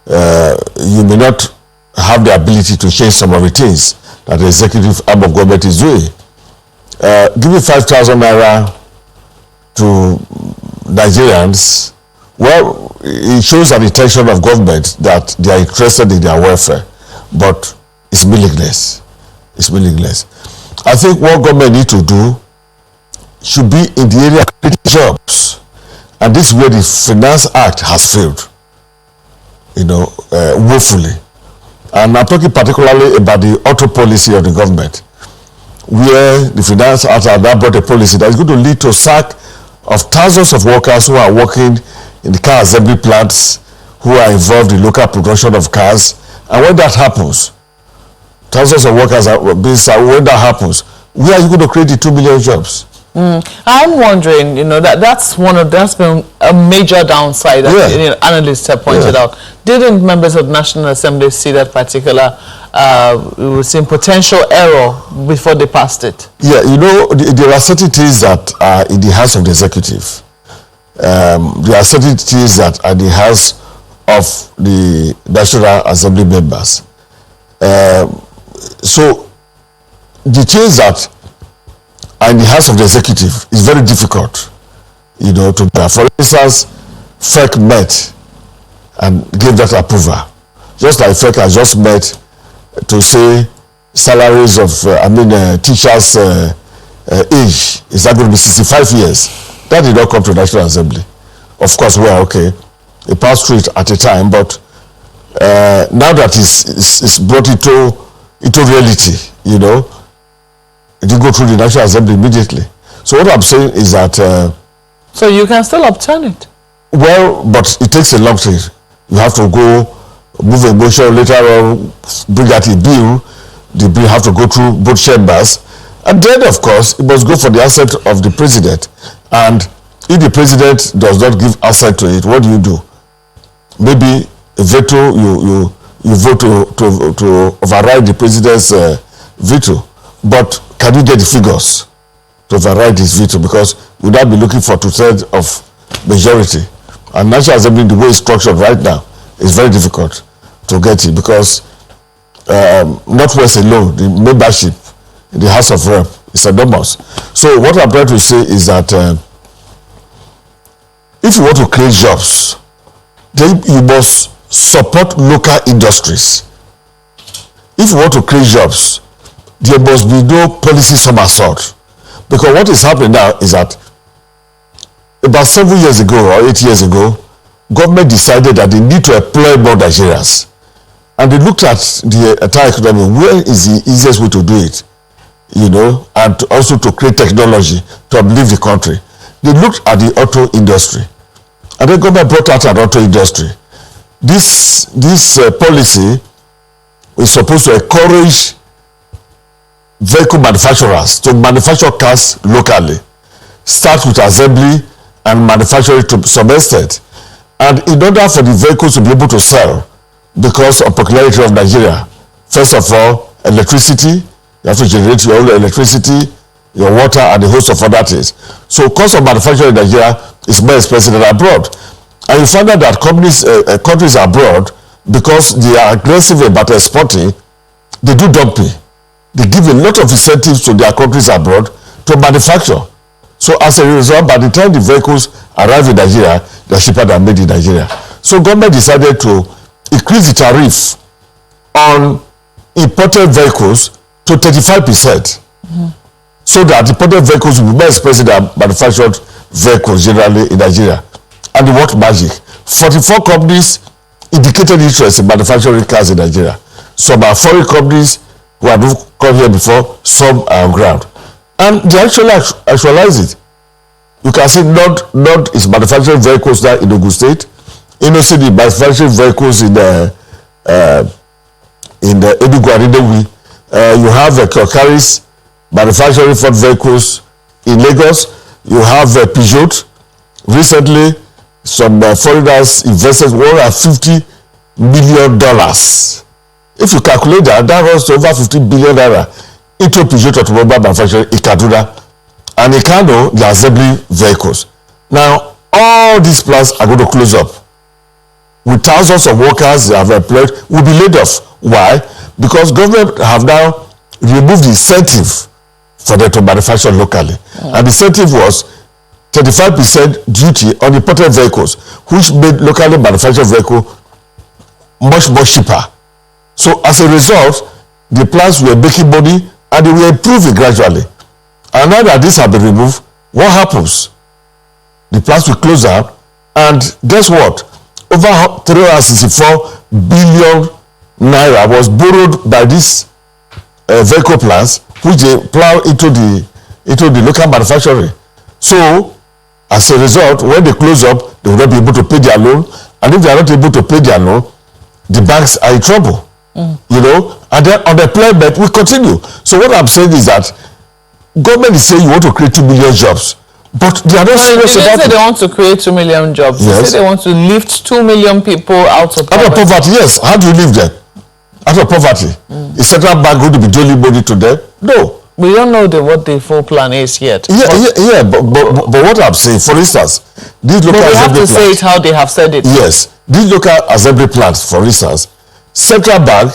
you may not have the ability to change some of the things that the executive arm of government is doing. Giving 5,000 naira to Nigerians, well, it shows an intention of government that they are interested in their welfare, but it's meaningless. It's meaningless. I think what government needs to do should be in the area of creating jobs, and this is where the Finance Act has failed, you know, woefully. And I'm talking particularly about the auto policy of the government, where the Finance Act has now brought a policy that is going to lead to sack of thousands of workers who are working in the car assembly plants, who are involved in local production of cars. And when that happens, thousands of workers are being sacked. When that happens, where are you going to create the 2 million jobs? I'm wondering, you know, that's been a major downside that analysts have pointed out. Didn't members of the National Assembly see that particular potential error before they passed it? Yeah, you know, there are certain things that are in the hands of the executive. There are certain things that are in the hands of the National Assembly members. So the things that are in the hands of the executive is very difficult, you know, to do. For instance, FEC met and gave that approval. Just like FEC has just met to say salaries of, teachers' age is that going to be 65 years. That did not come to the National Assembly. Of course, well, okay, it passed through it at a time, but now that it's brought into reality, you know, it didn't go through the National Assembly immediately. So what I'm saying is that... so you can still obtain it? Well, but it takes a long time. You have to go move a motion, later on bring out a bill. The bill have to go through both chambers. And then, of course, it must go for the assent of the president. And if the president does not give assent to it, what do? Maybe a veto, you vote to override the president's veto. But can you get the figures to override this veto? Because we now be looking for 2/3 of majority. And National Assembly, the way it's structured right now, is very difficult to get it, because Northwest alone, the membership in the House of Rep is enormous. So what I'm trying to say is that if you want to create jobs, then you must support local industries. If you want to create jobs, there must be no policy somersault. Because what is happening now is that about 7 years ago or 8 years ago, government decided that they need to employ more Nigerians. And they looked at the entire economy, where is the easiest way to do it? You know, and also to create technology to uplift the country. They looked at the auto industry. And the government brought out an auto industry. This policy is supposed to encourage vehicle manufacturers to manufacture cars locally, start with assembly and manufacturing to some extent. And in order for the vehicles to be able to sell, because of popularity of Nigeria, first of all, electricity, you have to generate your own electricity, your water, and a host of other things. So cost of manufacturing in Nigeria is more expensive than abroad. And you find out that countries abroad, because they are aggressive about exporting, they do dumping. They give a lot of incentives to their countries abroad to manufacture. So as a result, by the time the vehicles arrive in Nigeria, they're cheaper than made in Nigeria. So government decided to increase the tariff on imported vehicles to 35%. So that imported vehicles will be more expensive than manufactured vehicles generally in Nigeria. And the what magic? 44 companies indicated interest in manufacturing cars in Nigeria. Some are foreign companies who have come here before, some are on ground. And they actually actualize it. You can see Nord is manufacturing vehicles now in Ogun State. Innocent is manufacturing vehicles in the Enugu and Inewi. You have Kokaris manufacturing Ford vehicles in Lagos. You have Peugeot. Recently, some foreigners invested $150 million. If you calculate that, that runs to over 50 billion naira into Peugeot automobile manufacturing in Kaduna. And in Kano, the assembly vehicles. Now, all these plants are going to close up. With thousands of workers they have employed will be laid off. Why? Because government have now removed the incentive for them to manufacture locally. And the incentive was 35% duty on imported vehicles, which made locally manufactured vehicle much more cheaper. So as a result, the plants were making money and they were improving gradually. And now that this has been removed, what happens? The plants will close down, and guess what? Over 364 billion naira was borrowed by these vehicle plants, which they plow into the local manufacturing. So, as a result, when they close up, they will not be able to pay their loan, and if they are not able to pay their loan, the banks are in trouble. You know, and then unemployment will continue. So what I'm saying is that government is saying you want to create 2 million jobs, but they are not serious about it. They want to create 2 million jobs. Yes. They say they want to lift 2 million people out of poverty. Out of poverty, yes. How do you live them? Out of poverty. Is central bank going to be doing money to them? No. We don't know what the full plan is yet. But what I'm saying, for instance, these local assembly plants. But we have to say it how they have said it. Yes. These local assembly plants, for instance, central bank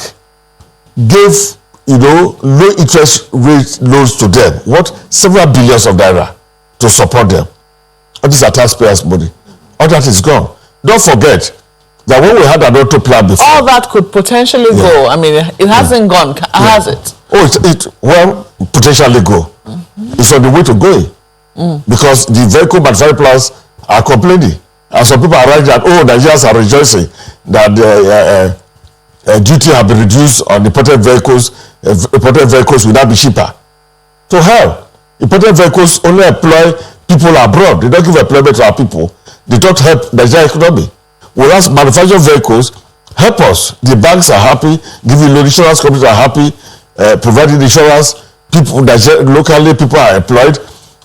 gave, low interest rate loans to them. What? Several billions of naira to support them. And these are taxpayers' money. All that is gone. Don't forget that when we had an auto plan before, all that could potentially go. I mean, it hasn't gone, has it? Oh, it will potentially go. It's on the way to going. Because the vehicle manufacturing plants are complaining. And some people are writing that, Nigerians are rejoicing that duty have been reduced on imported vehicles. Imported vehicles will now be cheaper. To hell, imported vehicles only employ people abroad. They don't give employment to our people. They don't help Nigerian economy. Whereas manufactured vehicles help us. The banks are happy, giving loan, insurance companies are happy, providing insurance. People locally, people are employed.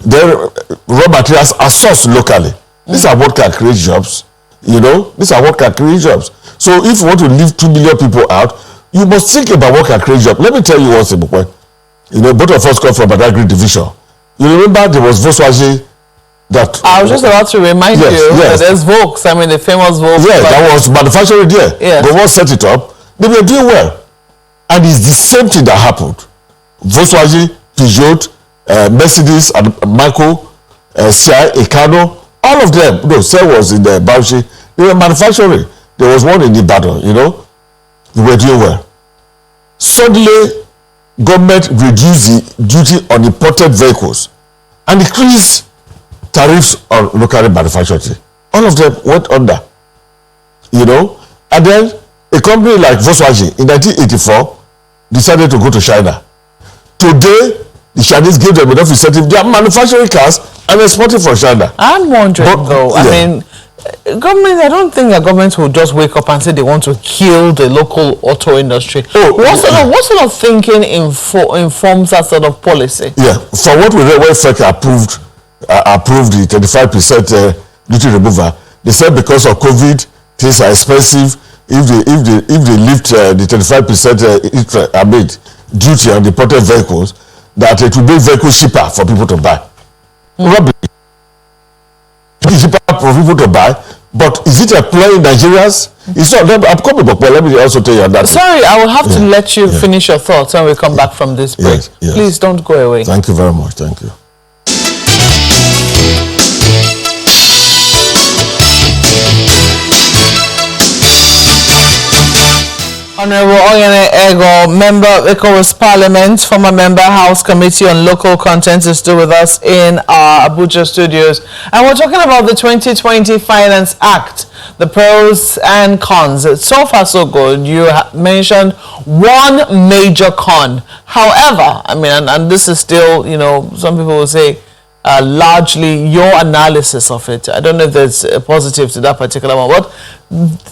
Their raw materials are sourced locally. These are what can create jobs. These are what can create jobs. So if you want to leave 2 million people out, you must think about what can create jobs. Let me tell you one simple point. Both of us come from an agri division. You remember there was Volkswagen that... I was just about to remind you that there's Volks. I mean, the famous Volks. Yeah, that was manufacturing there. Yes. But what set it up, they were doing well. And it's the same thing that happened. Volkswagen, Peugeot, Mercedes, and Marco, Sia, Ekano, all of them, Sia was in the Bauchi, they were manufacturing. There was one in Ibadan, they were doing well. Suddenly, government reduced the duty on imported vehicles and increased tariffs on locally manufactured. All of them went under, and then a company like Volkswagen in 1984 decided to go to China. Today, the Chinese gave them enough incentive. They are manufacturing cars and exporting from China. I'm wondering, I mean, government, I don't think the government will just wake up and say they want to kill the local auto industry. What sort of thinking informs that sort of policy? Yeah, for what we read when FEC approved the 35% duty removal, they said because of COVID, things are expensive. If they lift the 35% duty on the imported vehicles, that it will make vehicles cheaper for people to buy. Probably cheaper for people to buy, but is it employing Nigerians? It's not. I'm coming back, but let me also tell you on that. Sorry, I will have to let you finish your thoughts when we come back from this break. Yes. Please don't go away. Thank you very much. Thank you. Honorable Oyene Ego, member of ECOWAS Parliament, former member House Committee on Local Content, is still with us in our Abuja studios. And we're talking about the 2020 Finance Act, the pros and cons. So far, so good. You mentioned one major con. However, I mean, and this is still, some people will say, largely your analysis of it. I don't know if there's a positive to that particular one, but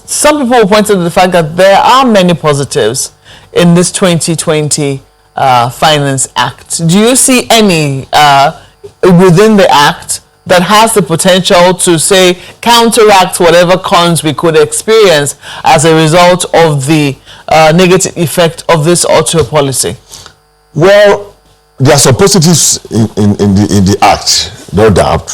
some people will point to the fact that there are many positives in this 2020 Finance Act. Do you see any within the Act that has the potential to, say, counteract whatever cons we could experience as a result of the negative effect of this auto policy? Well, there are some positives in the Act, no doubt.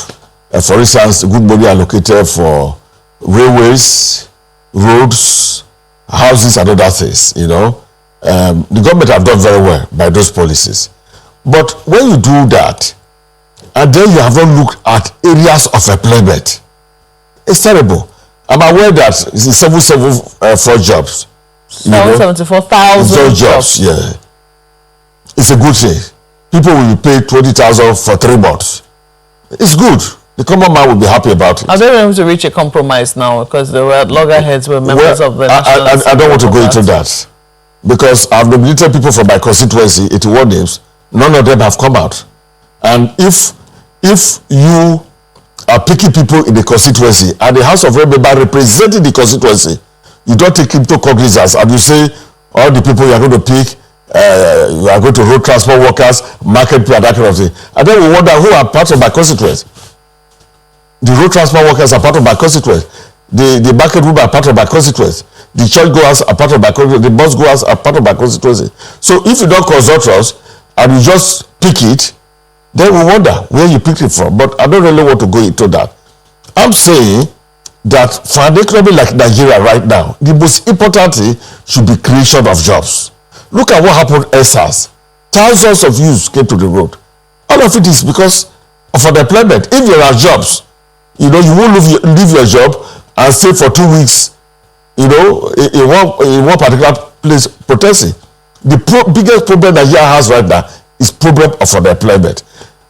For instance, good money allocated for railways, roads, houses, and other things. The government have done very well by those policies. But when you do that, and then you have not looked at areas of employment, it's terrible. I'm aware that it's 774 jobs. 774,000 jobs. Yeah, it's a good thing. People will be paid 20,000 for 3 months. It's good. The common man will be happy about it. Are they able to reach a compromise now? Because there were loggerheads were members of the National Assembly. I don't want to go into that. Because I've nominated people from my constituency, 81 names. None of them have come out. And if you are picking people in the constituency and the House of Rep member representing the constituency, you don't take into cognizance and you say all the people you are going to pick, you are going to road transport workers, market people, and that kind of thing. And then we wonder who are part of my constituency. The road transport workers are part of my constituency. The market women are part of my constituency. The church goers are part of my constituency. The bus goers are part of my constituency. So if you don't consult us and you just pick it, then we wonder where you picked it from. But I don't really want to go into that. I'm saying that for an economy like Nigeria right now, the most important thing should be creation of jobs. Look at what happened at SARS. Thousands of youths came to the road. All of it is because of unemployment. If there are jobs, you won't leave your job and stay for 2 weeks, in one particular place protesting. The biggest problem Nigeria has right now is problem of unemployment.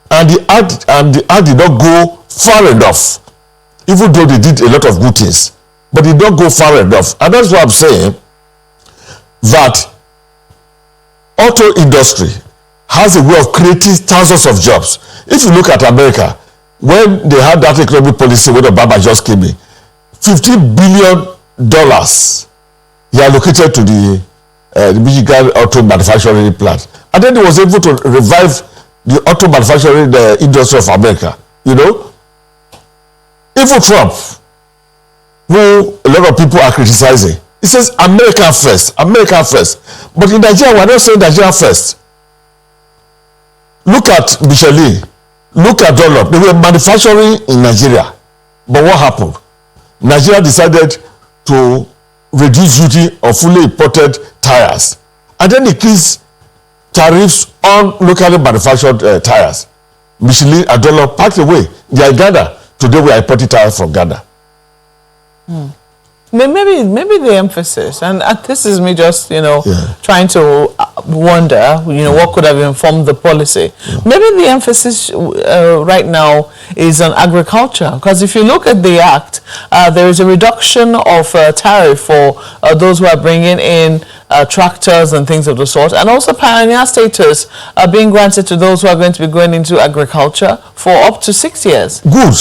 And the act did not go far enough, even though they did a lot of good things. But it did not go far enough. And that's what I'm saying, that auto industry has a way of creating thousands of jobs. If you look at America, when they had that economic policy when Obama just came in, $15 billion he allocated to the Michigan auto manufacturing plant. And then he was able to revive the auto manufacturing industry of America. Even Trump, who a lot of people are criticizing, he says America first, America first. But in Nigeria, we're not saying Nigeria first. Look at Michelin, look at Dunlop. They were manufacturing in Nigeria. But what happened? Nigeria decided to reduce duty on fully imported tires. And then increase tariffs on locally manufactured tires. Michelin and Dunlop packed away. They are in Ghana. Today we are importing tires from Ghana. Maybe the emphasis, and this is me just trying to wonder what could have informed the policy. Maybe the emphasis right now is on agriculture, because if you look at the act, there is a reduction of tariff for those who are bringing in tractors and things of the sort, and also pioneer status being granted to those who are going to be going into agriculture for up to 6 years. Good,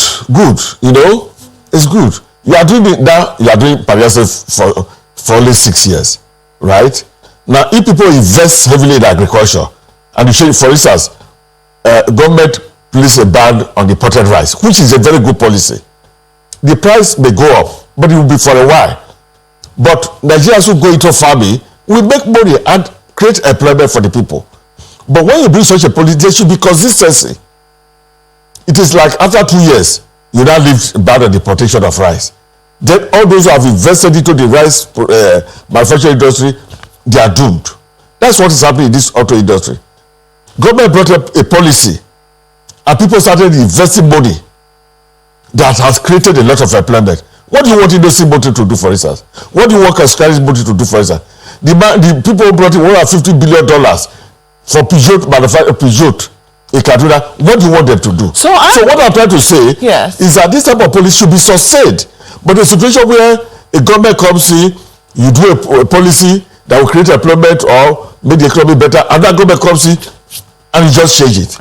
it's good. You are doing that. You are doing palliative for only 6 years, right? Now, if people invest heavily in agriculture, and you show, for instance, government place a ban on imported rice, which is a very good policy. The price may go up, but it will be for a while. But Nigerians who go into farming will make money and create employment for the people. But when you bring such a policy, there should be consistency. It is like after 2 years, you now leave ban on the importation of rice. Then all those who have invested into the rice manufacturing industry, they are doomed. That's what is happening in this auto industry. Government brought up a policy and people started investing money that has created a lot of employment. What do you want Industry Motor to do, for instance? What do you want Cascades Motor to do, for instance? The people who brought in $150 billion for Peugeot in Kaduna, what do you want them to do? So what I'm trying to say is that this type of policy should be sustained. But the situation where a government comes in, you do a policy that will create employment or make the economy better, and that government comes in and you just change it.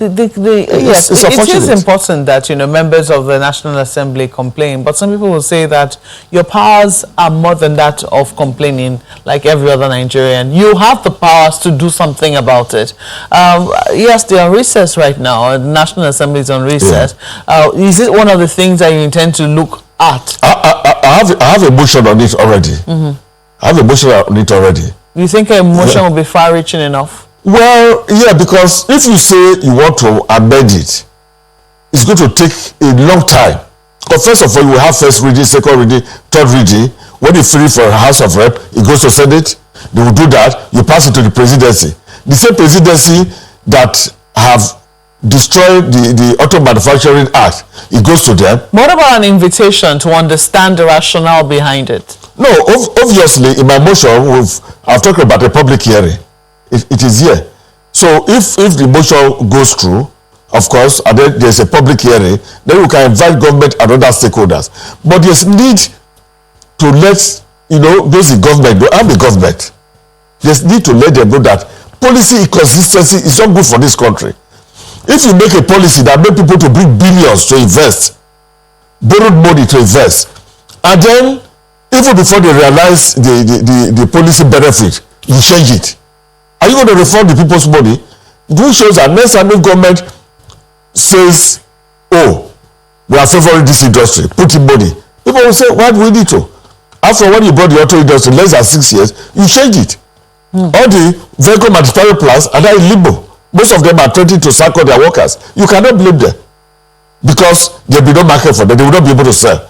Yes, it is important that members of the National Assembly complain, but some people will say that your powers are more than that of complaining, like every other Nigerian. You have the powers to do something about it. Yes, they are on recess right now. The National Assembly is on recess. Yeah. Is it one of the things that you intend to look at? I have a motion on it already. I have a motion on it already. You think a motion will be far-reaching enough? Well, yeah, because if you say you want to amend it, it's going to take a long time. But first of all, you will have first reading, second reading, third reading. When you finish for House of Rep, it goes to Senate. They will do that. You pass it to the presidency. The same presidency that have destroyed the Auto Manufacturing Act, it goes to them. What about an invitation to understand the rationale behind it? No, obviously, in my motion, I've talked about a public hearing. It is here. So if the motion goes through, of course, and then there's a public hearing, then we can invite government and other stakeholders. But there's need to let those in government, I'm the government. There's need to let them know that policy inconsistency is not good for this country. If you make a policy that make people to bring billions to invest, borrowed money to invest, and then even before they realize the policy benefit, you change it. Are you going to refund the people's money? This shows that next time the government says, oh, we are favoring this industry, put in money, people will say, why do we need to? After when you brought the auto industry less than 6 years, you change it. All the vehicle manufacturing plants are now in limbo. Most of them are threatening to sack all their workers. You cannot blame them because there will be no market for them. They will not be able to sell.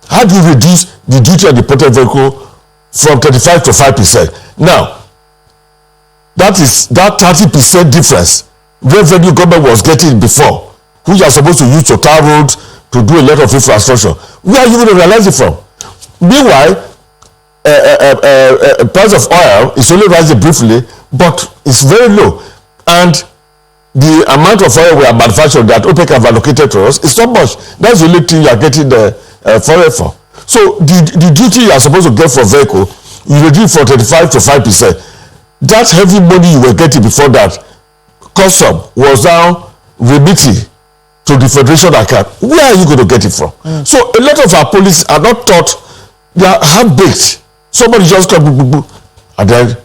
How do you reduce the duty on the imported vehicle from 35 to 5%? Now, that 30% difference revenue government was getting before, which are supposed to use to tar roads, to do a lot of infrastructure. Where are you going to realize it from? Meanwhile, price of oil is only rising briefly, but it's very low. And the amount of oil we are manufacturing that OPEC have allocated to us is not much. That's the only thing you are getting the foreign for. So the duty you are supposed to get for vehicle, you reduce from 35 to 5%. That heavy money you were getting before that, custom was now remitting to the federation account. Where are you going to get it from? So a lot of our policies are not taught, they are half-baked. Somebody just comes, and then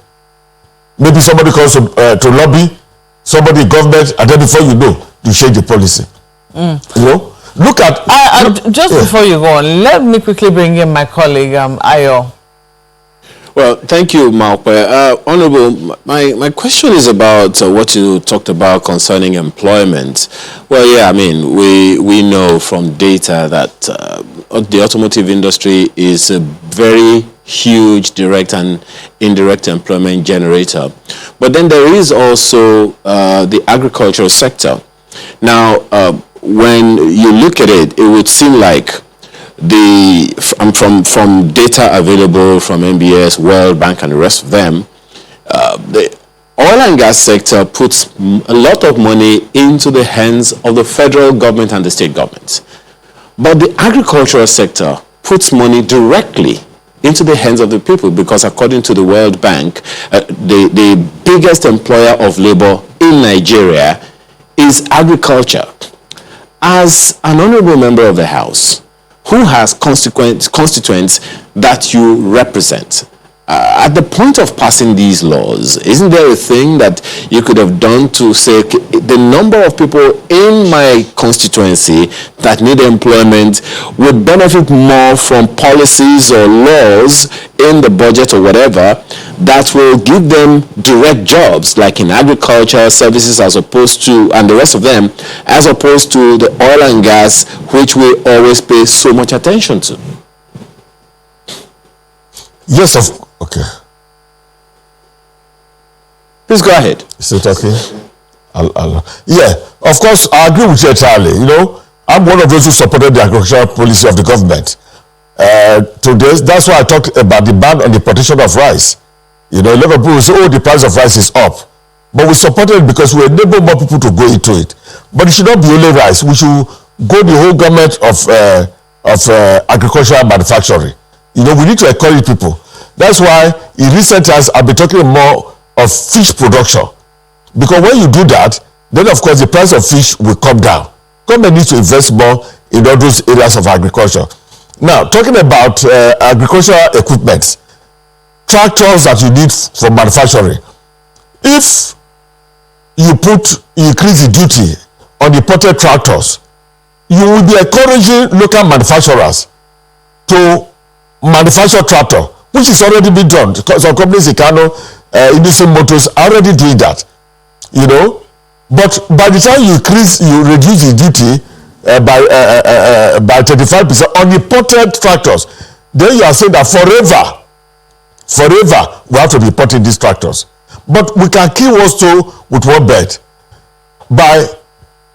maybe somebody comes to lobby, somebody government, and then before you know, you change the policy. Look at... Before you go on, let me quickly bring in my colleague, Ayo. Well, thank you, Malpe. Honorable, my question is about what you talked about concerning employment. Well, yeah, I mean, we know from data that the automotive industry is a very huge direct and indirect employment generator. But then there is also the agricultural sector. Now, when you look at it, it would seem like from data available from MBS, World Bank, and the rest of them, the oil and gas sector puts a lot of money into the hands of the federal government and the state governments. But the agricultural sector puts money directly into the hands of the people because according to the World Bank, the biggest employer of labor in Nigeria is agriculture. As an honorable member of the House, who has constituents that you represent. At the point of passing these laws, isn't there a thing that you could have done to say, okay, the number of people in my constituency that need employment would benefit more from policies or laws in the budget or whatever that will give them direct jobs, like in agriculture, services, as opposed to, and the rest of them, as opposed to the oil and gas, which we always pay so much attention to? Yes, okay. Please go ahead. Is it okay? Yeah, of course, I agree with you entirely. You know, I'm one of those who supported the agricultural policy of the government. That's why I talked about the ban on the importation of rice. You know, a lot of people say, oh, the price of rice is up. But we supported it because we enable more people to go into it. But it should not be only rice. We should go the whole gamut of agricultural manufacturing. You know, we need to encourage people. That's why in recent times I've been talking more of fish production. Because when you do that, then of course the price of fish will come down. Government needs to invest more in all those areas of agriculture. Now, talking about agricultural equipment, tractors that you need for manufacturing. If you increase the duty on imported tractors, you will be encouraging local manufacturers to manufacture tractor, which is already been done. Some companies in Kano, Industry Motors are already doing that. You know, but by the time you reduce the duty by 35% on imported tractors, then you are saying that forever we have to be importing these tractors. But we can kill also with one bird by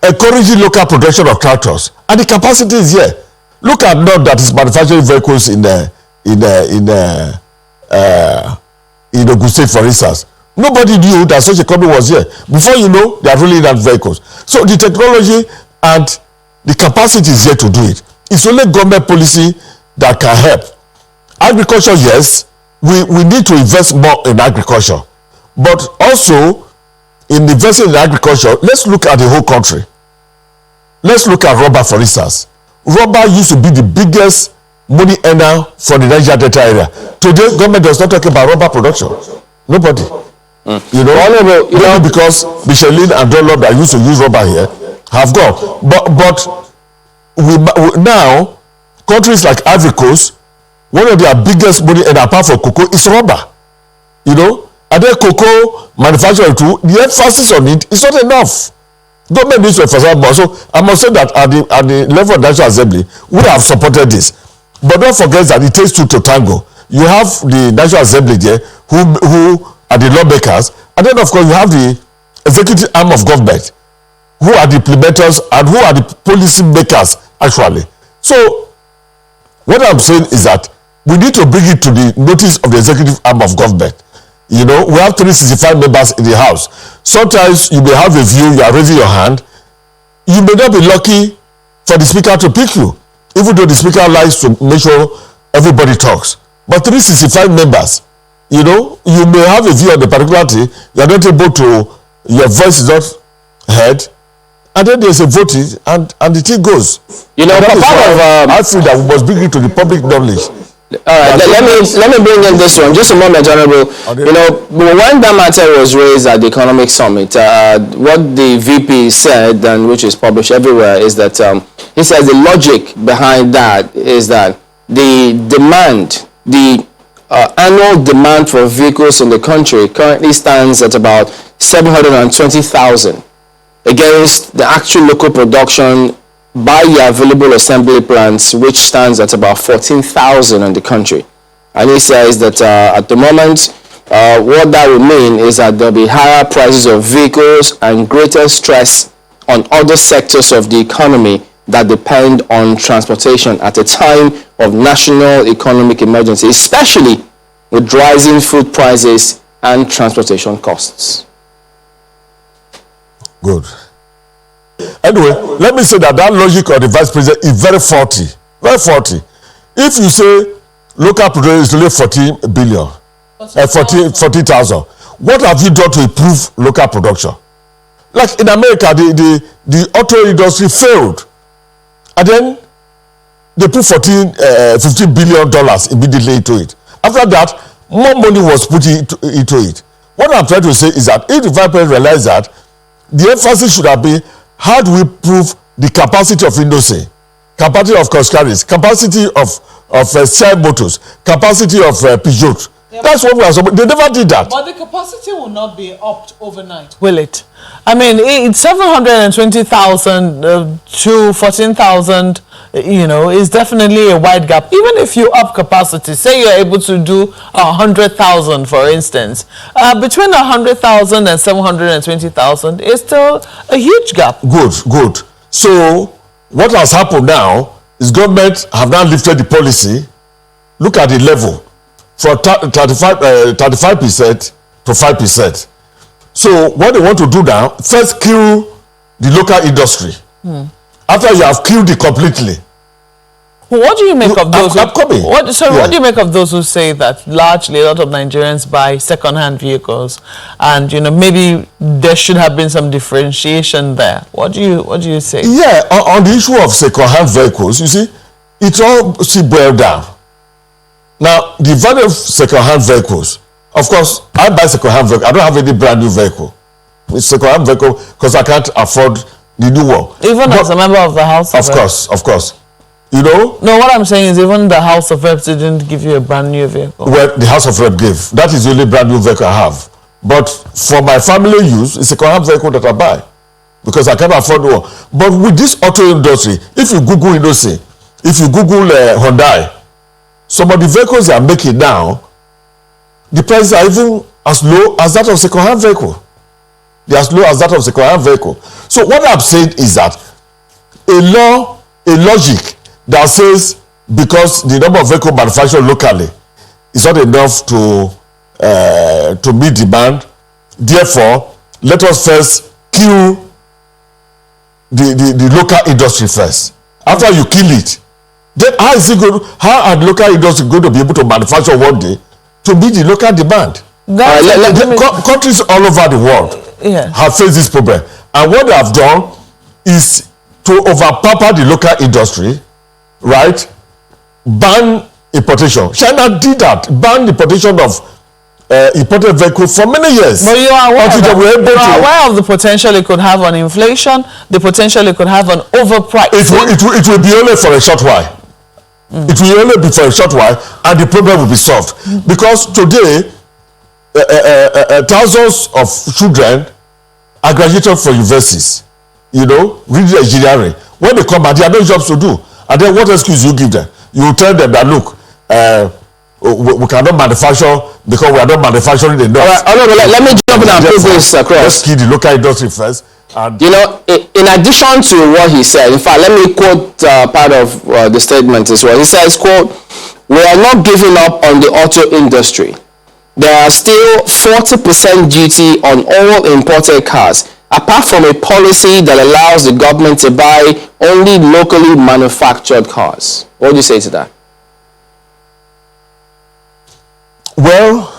encouraging local production of tractors, and the capacity is here. Look at NOT that is manufacturing vehicles in Ogun State, for instance. Nobody knew that such a company was here. Before you know, they are rolling out vehicles. So the technology and the capacity is here to do it. It's only government policy that can help. Agriculture, yes, we need to invest more in agriculture. But also, in investing in agriculture, let's look at the whole country. Let's look at rubber, for instance. Rubber used to be the biggest money earner for the Niger Delta area. Today, government does not talk about rubber production. Nobody. You know, because Michelin and Dunlop that used to use rubber here have gone. But we now, countries like Ivory Coast, one of their biggest money earner apart from cocoa is rubber. You know, and then cocoa manufacturing too, the emphasis on it is not enough. Government needs to emphasize more. So I must say that at the level of National Assembly, we have supported this. But don't forget that it takes two to tango. You have the National Assembly there who are the lawmakers, and then of course you have the executive arm of government who are the implementers and who are the policy makers actually. So what I'm saying is that we need to bring it to the notice of the executive arm of government. You know, we have 365 members in the house. Sometimes you may have a view, you are raising your hand. You may not be lucky for the speaker to pick you, even though the speaker likes to make sure everybody talks. But 365 members, you know, you may have a view on the particular thing, you are not able to, your voice is not heard, and then there's a voting, and the thing goes. You know, I feel that we must bring it to the public knowledge. All right, let me bring in this one. Just a moment, Honorable. You know, when that matter was raised at the Economic Summit, what the VP said, and which is published everywhere, is that he says the logic behind that is that the demand, the annual demand for vehicles in the country currently stands at about 720,000 against the actual local production by the available assembly plants, which stands at about 14,000 in the country. And he says that at the moment, what that will mean is that there'll be higher prices of vehicles and greater stress on other sectors of the economy that depend on transportation at a time of national economic emergency, especially with rising food prices and transportation costs. Good. Anyway, let me say that logic of the vice president is very faulty. Very faulty. If you say local production is only 14 billion, 40,000, what have you done to improve local production? Like in America, the auto industry failed. And then they put $15 billion immediately into it. After that, more money was put into it. What I'm trying to say is that if the vice president realized that, the emphasis should have been, how do we prove the capacity of Indose, capacity of Coscaris, capacity of Sky Motors, capacity of Peugeot. Yeah, that's what we are supposed. They never did that. But the capacity will not be upped overnight, will it? I mean, it's 720,000 to 14,000. You know, is definitely a wide gap. Even if you up capacity, say you're able to do 100,000, for instance, between 100,000 and 720,000 is still a huge gap. Good. So what has happened now is government have now lifted the policy. Look at the level from 35% to 5%. So what they want to do now, first kill the local industry. After you have killed it completely. What do you make of those? I'm coming. What do you make of those who say that largely a lot of Nigerians buy second-hand vehicles, and you know, maybe there should have been some differentiation there? What do you say? Yeah, on the issue of second-hand vehicles, you see, it's all boiled down. Now, the value of second-hand vehicles, of course, I buy second-hand vehicle. I don't have any brand new vehicle. It's second-hand vehicle because I can't afford the new one. Even as a member of the House of Reps? Of course. You know? No, what I'm saying is even the House of Reps didn't give you a brand new vehicle. Well, the House of Reps gave. That is the only brand new vehicle I have. But for my family use, it's a second-hand vehicle that I buy because I can't afford one. But with this auto industry, if you Google Indose, if you Google Hyundai, some of the vehicles they are making now, the prices are even as low as that of second-hand vehicle. They're as low as that of second-hand vehicle. So what I'm saying is that a logic that says because the number of vehicle manufactured locally is not enough to meet demand, therefore let us first kill the local industry first. After you kill it, then how are the local industry going to be able to manufacture one day to meet the local demand? Countries all over the world have faced this problem, and what they have done is to overpower the local industry, right? Ban importation. China did that, ban importation of imported vehicles for many years. But you are aware of the potential it could have on inflation, the potential it could have on overpricing. It will be only for a short while. It will only be for a short while, and the problem will be solved. Because today, thousands of children are graduated from universities, you know, reading engineering. When they come back, there are no jobs to do. And then what excuse you give them? You tell them that, look, we cannot manufacture because we are not manufacturing enough. All right, let me jump in and put this across. Let's kill the local industry first. And you know, in addition to what he said, in fact, let me quote part of the statement as well. He says, quote, "We are not giving up on the auto industry. There are still 40% duty on all imported cars, apart from a policy that allows the government to buy only locally manufactured cars." What do you say to that? Well,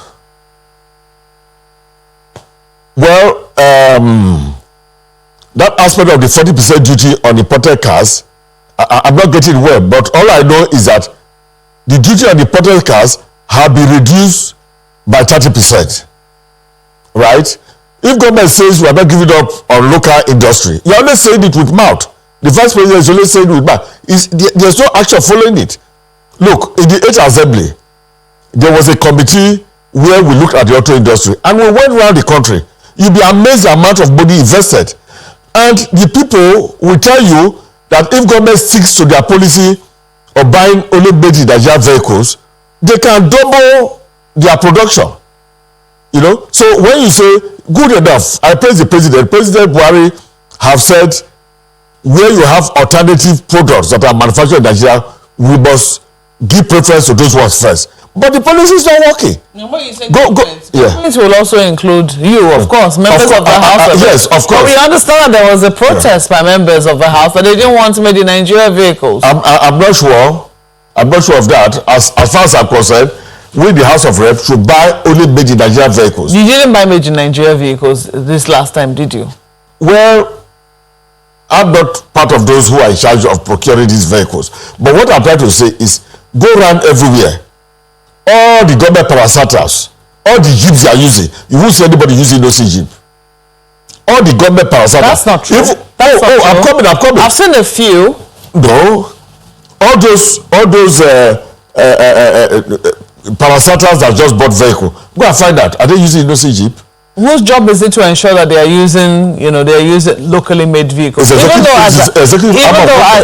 that aspect of the 40% duty on imported cars, I'm not getting it well, but all I know is that the duty on imported cars have been reduced by 30%, right? If government says we are not giving up on local industry, you are only saying it with mouth. The vice president is only saying it with mouth. There's no action following it. Look, in the 8th Assembly, there was a committee where we looked at the auto industry, and we went around the country. You'll be amazed the amount of money invested. And the people will tell you that if government sticks to their policy of buying only made in Nigeria vehicles, they can double their production. You know, so when you say good enough, I praise the president. President Buhari have said where you have alternative products that are manufactured in Nigeria, we must give preference to those ones first. But the policy is not working. No, what you say Government will also include you, of course, members of the House. Yes, of course. But we understand that there was a protest by members of the House that they didn't want made in Nigeria vehicles. I'm not sure. I'm not sure of that. As far as I'm concerned, we, the House of Reps, should buy only made in Nigeria vehicles. You didn't buy made in Nigeria vehicles this last time, did you? Well, I'm not part of those who are in charge of procuring these vehicles. But what I'm trying to say is, go around everywhere. All the government parastatals, all the jeeps they are using, you won't see anybody using those jeep. All the government parastatals. That's not true. I'm coming. I've seen a few. No, all those parastatals that just bought vehicle. Go and find out. Are they using those jeep? Whose job is it to ensure that they are using, they're using locally made vehicles? Even though,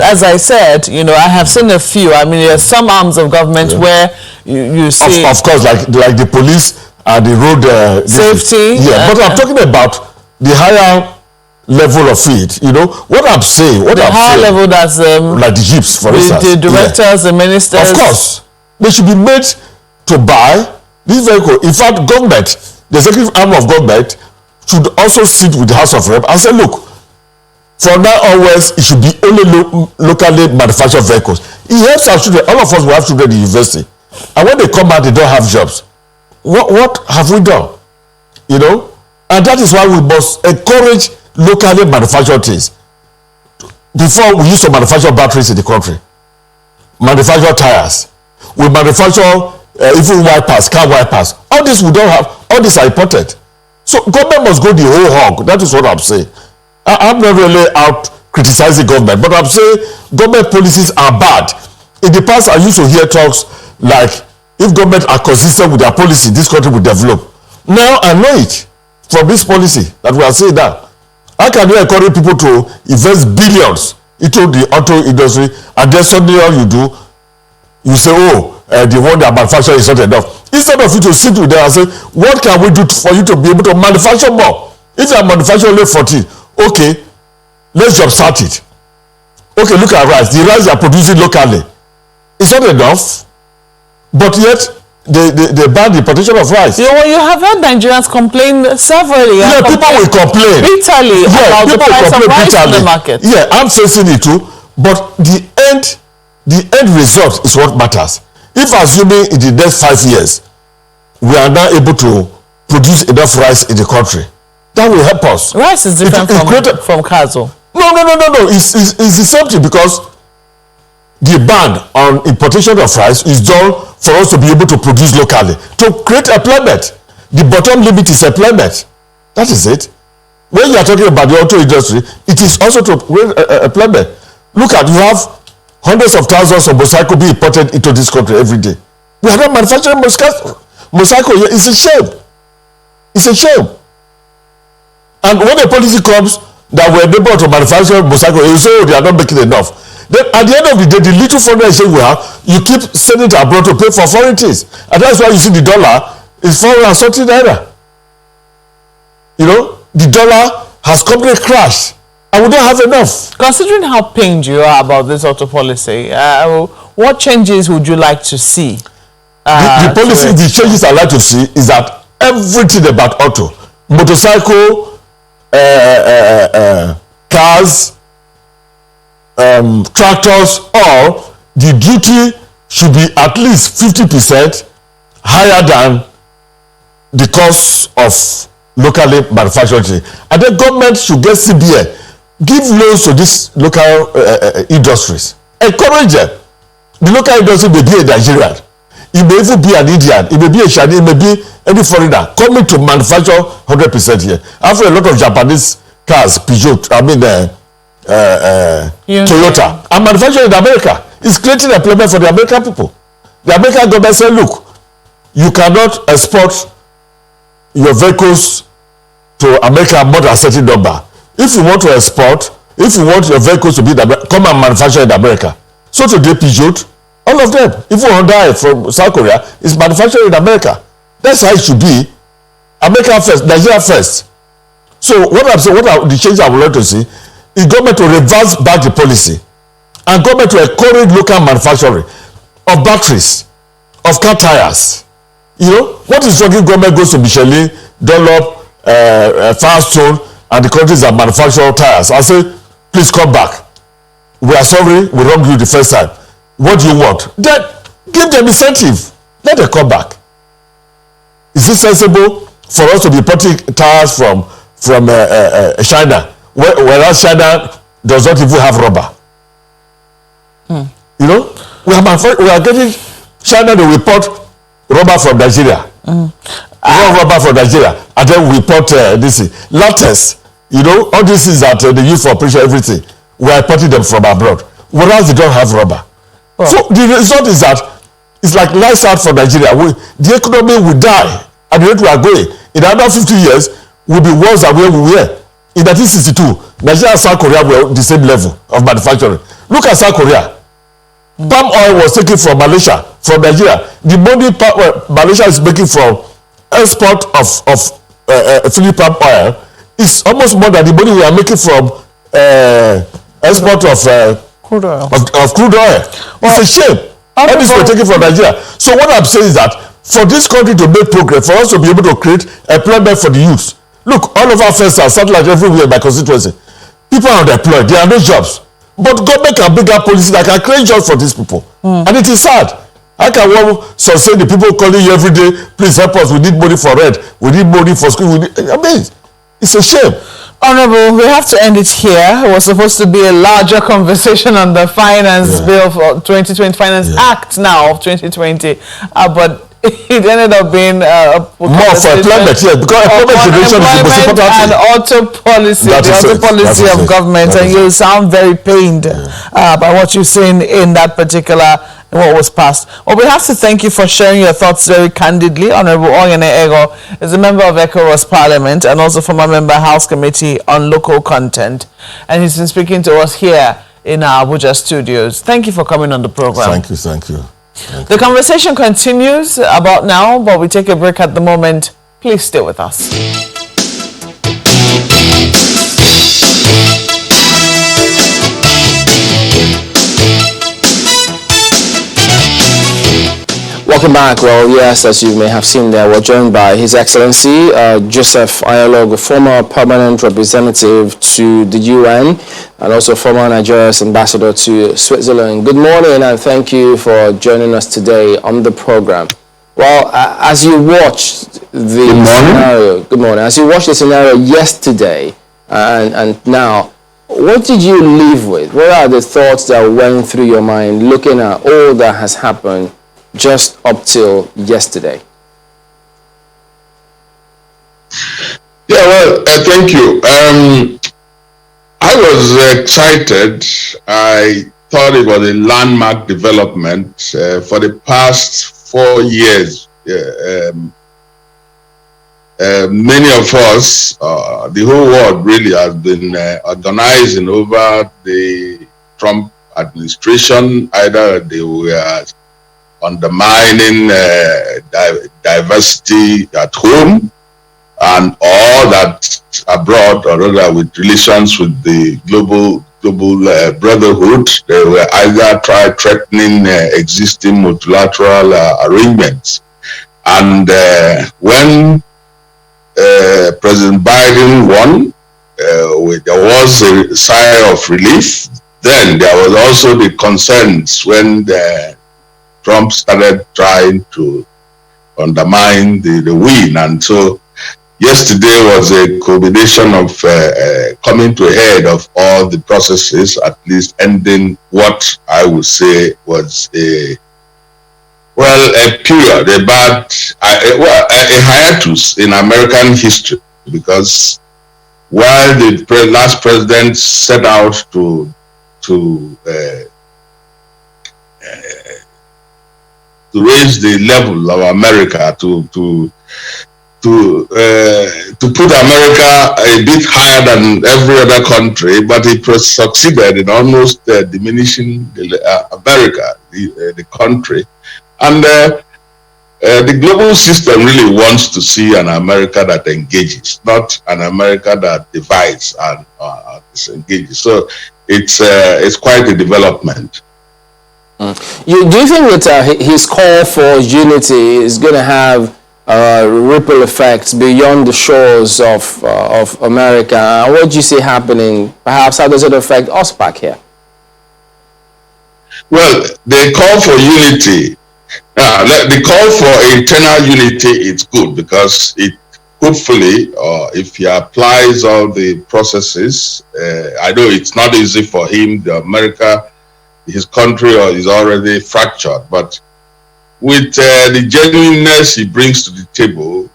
as I said, I have seen a few. I mean, there are some arms of government where you see... Of course, like the police and the road... safety. But I'm talking about the higher level of it. What I'm saying... The higher level, that's... like the jeeps, for instance. The directors, the ministers... Of course. They should be made to buy this vehicle. In fact, government... The executive arm of government should also sit with the House of Rep and say, look, from now onwards, it should be only locally manufactured vehicles. It helps our children. All of us will have children in university. And when they come out, they don't have jobs. What have we done? And that is why we must encourage locally manufactured things. Before, we used to manufacture batteries in the country. Manufacture tires. We manufacture even wipers, car wipers. All this we don't have. All these are imported. So government must go the whole hog. That is what I'm saying. I'm not really out criticizing government, but I'm saying government policies are bad. In the past, I used to hear talks like, if government are consistent with their policy, this country will develop. Now I know it from this policy that we are saying now. How can you encourage people to invest billions into the auto industry, and then suddenly all you do, you say, the one that manufacture is not enough. Instead of you to sit with them and say, what can we do for you to be able to manufacture more? If you are manufacturing only 14, okay, let's jumpstart it. Okay, look at rice. The rice they are producing locally, it's not enough. But yet, they ban the importation of rice. You have heard Nigerians complain severally. Yeah, people will complain. Bitterly about the price of rice in the market. Yeah, I'm facing it too. But the end result is what matters. If assuming in the next 5 years, we are now able to produce enough rice in the country, that will help us. Rice is different from cattle. No. It's the same thing, because the ban on importation of rice is done for us to be able to produce locally, to create employment. The bottom limit is employment. That is it. When you are talking about the auto industry, it is also to create employment. Look at, you have hundreds of thousands of motorcycles being imported into this country every day. We are not manufacturing motorcycles. It's a shame. It's a shame. And when the policy comes that we're able to manufacture motorcycles, you say, they are not making enough. Then at the end of the day, the little foreign exchange we have, you keep sending it abroad to pay for foreign things. And that's why you see the dollar is 430 naira. The dollar has completely crashed. And we don't have enough. Considering how pained you are about this auto policy, what changes would you like to see? The policy, the changes I'd like to see is that everything about auto, motorcycle, cars, tractors, all, the duty should be at least 50% higher than the cost of locally manufactured. And the government should get CBN. Give loans to these local industries. Encourage them. The local industry may be a Nigerian. It may even be an Indian. It may be a Chinese. It may be any foreigner coming to manufacture 100% here. After a lot of Japanese cars, Peugeot, Toyota, are manufactured in America. It's creating employment for the American people. The American government said, look, you cannot export your vehicles to America more than a certain number. If you want to export, if you want your vehicles to be come and manufacture in America. So today, Peugeot, all of them, even Honda from South Korea, is manufactured in America. That's how it should be. America first, Nigeria first. So what I'm saying, the change I would like to see is government to reverse back the policy, and government to encourage local manufacturing of batteries, of car tires. What is wrong if government goes to Michelin, Dunlop, Firestone, and the countries that manufacture tires? I say, please come back. We are sorry, we wronged you the first time. What do you want? Then give them incentive. Let them come back. Is it sensible for us to be importing tires from China, whereas China does not even have rubber. You know, we are getting China to report rubber from Nigeria. We have rubber from Nigeria, and then we report this latex. You know, all this is that they use for operation, everything. We are importing them from abroad, whereas they don't have rubber. Oh. So the result is that it's like lights out for Nigeria. The economy will die at the rate we are going. In another 50 years, we'll be worse than where we were. In 1962, Nigeria and South Korea were the same level of manufacturing. Look at South Korea. Palm oil was taken from Malaysia, from Nigeria. The money Malaysia is making from export of Philippine palm oil is almost more than the money we are making from export of crude oil. Of crude oil. Well, it's a shame. All this we're taking from Nigeria. So what I'm saying is that for this country to make progress, for us to be able to create employment for the youth. Look, all of our first are satellite everywhere in my constituency. People are unemployed. There are no jobs. But government can bring up policies that can create jobs for these people. And it is sad. How can one sustain the people calling you every day, please help us, we need money for rent, we need money for school, I mean, it's a shame. Honorable, we have to end it here. It was supposed to be a larger conversation on the finance bill for 2020, Finance Act now of 2020, but it ended up being more for employment, because employment generation is the most important thing. And auto policy, the auto policy of government, and you sound very pained by what you're saying in that particular what was passed. Well, we have to thank you for sharing your thoughts very candidly. Honorable Onyene Ego is a member of ECOWAS Parliament and also former member House Committee on Local Content, and he's been speaking to us here in our Abuja studios. Thank you for coming on the program. Thank you. The conversation continues about now, but we take a break at the moment. Please stay with us. Welcome back. Well, yes, as you may have seen there, we're joined by His Excellency Joseph Ayalog, former permanent representative to the UN and also former Nigeria's ambassador to Switzerland. Good morning and thank you for joining us today on the program. Well, as you watched the scenario, good morning. As you watched the scenario yesterday and now, what did you leave with? What are the thoughts that went through your mind looking at all that has happened just up till yesterday? Yeah, well, thank you. I was excited. I thought it was a landmark development for the past 4 years. Many of us, the whole world really has been organizing over the Trump administration. Either they were undermining diversity at home and all that abroad, or rather with relations with the global brotherhood. They were either threatening existing multilateral arrangements. And when President Biden won, there was a sigh of relief. Then there was also the concerns when Trump started trying to undermine the win. And so yesterday was a culmination of coming to a head of all the processes, at least ending what I would say was a period, a hiatus in American history, because while the last president set out to raise the level of America, to put America a bit higher than every other country, but he succeeded in almost diminishing America, the country. And the global system really wants to see an America that engages, not an America that divides and disengages. So it's quite a development. Do you think that his call for unity is going to have ripple effects beyond the shores of America? What do you see happening? Perhaps how does it affect us back here? Well, the call for unity, the call for internal unity is good, because it hopefully, if he applies all the processes, I know it's not easy for him. His country is already fractured, but with the genuineness he brings to the table,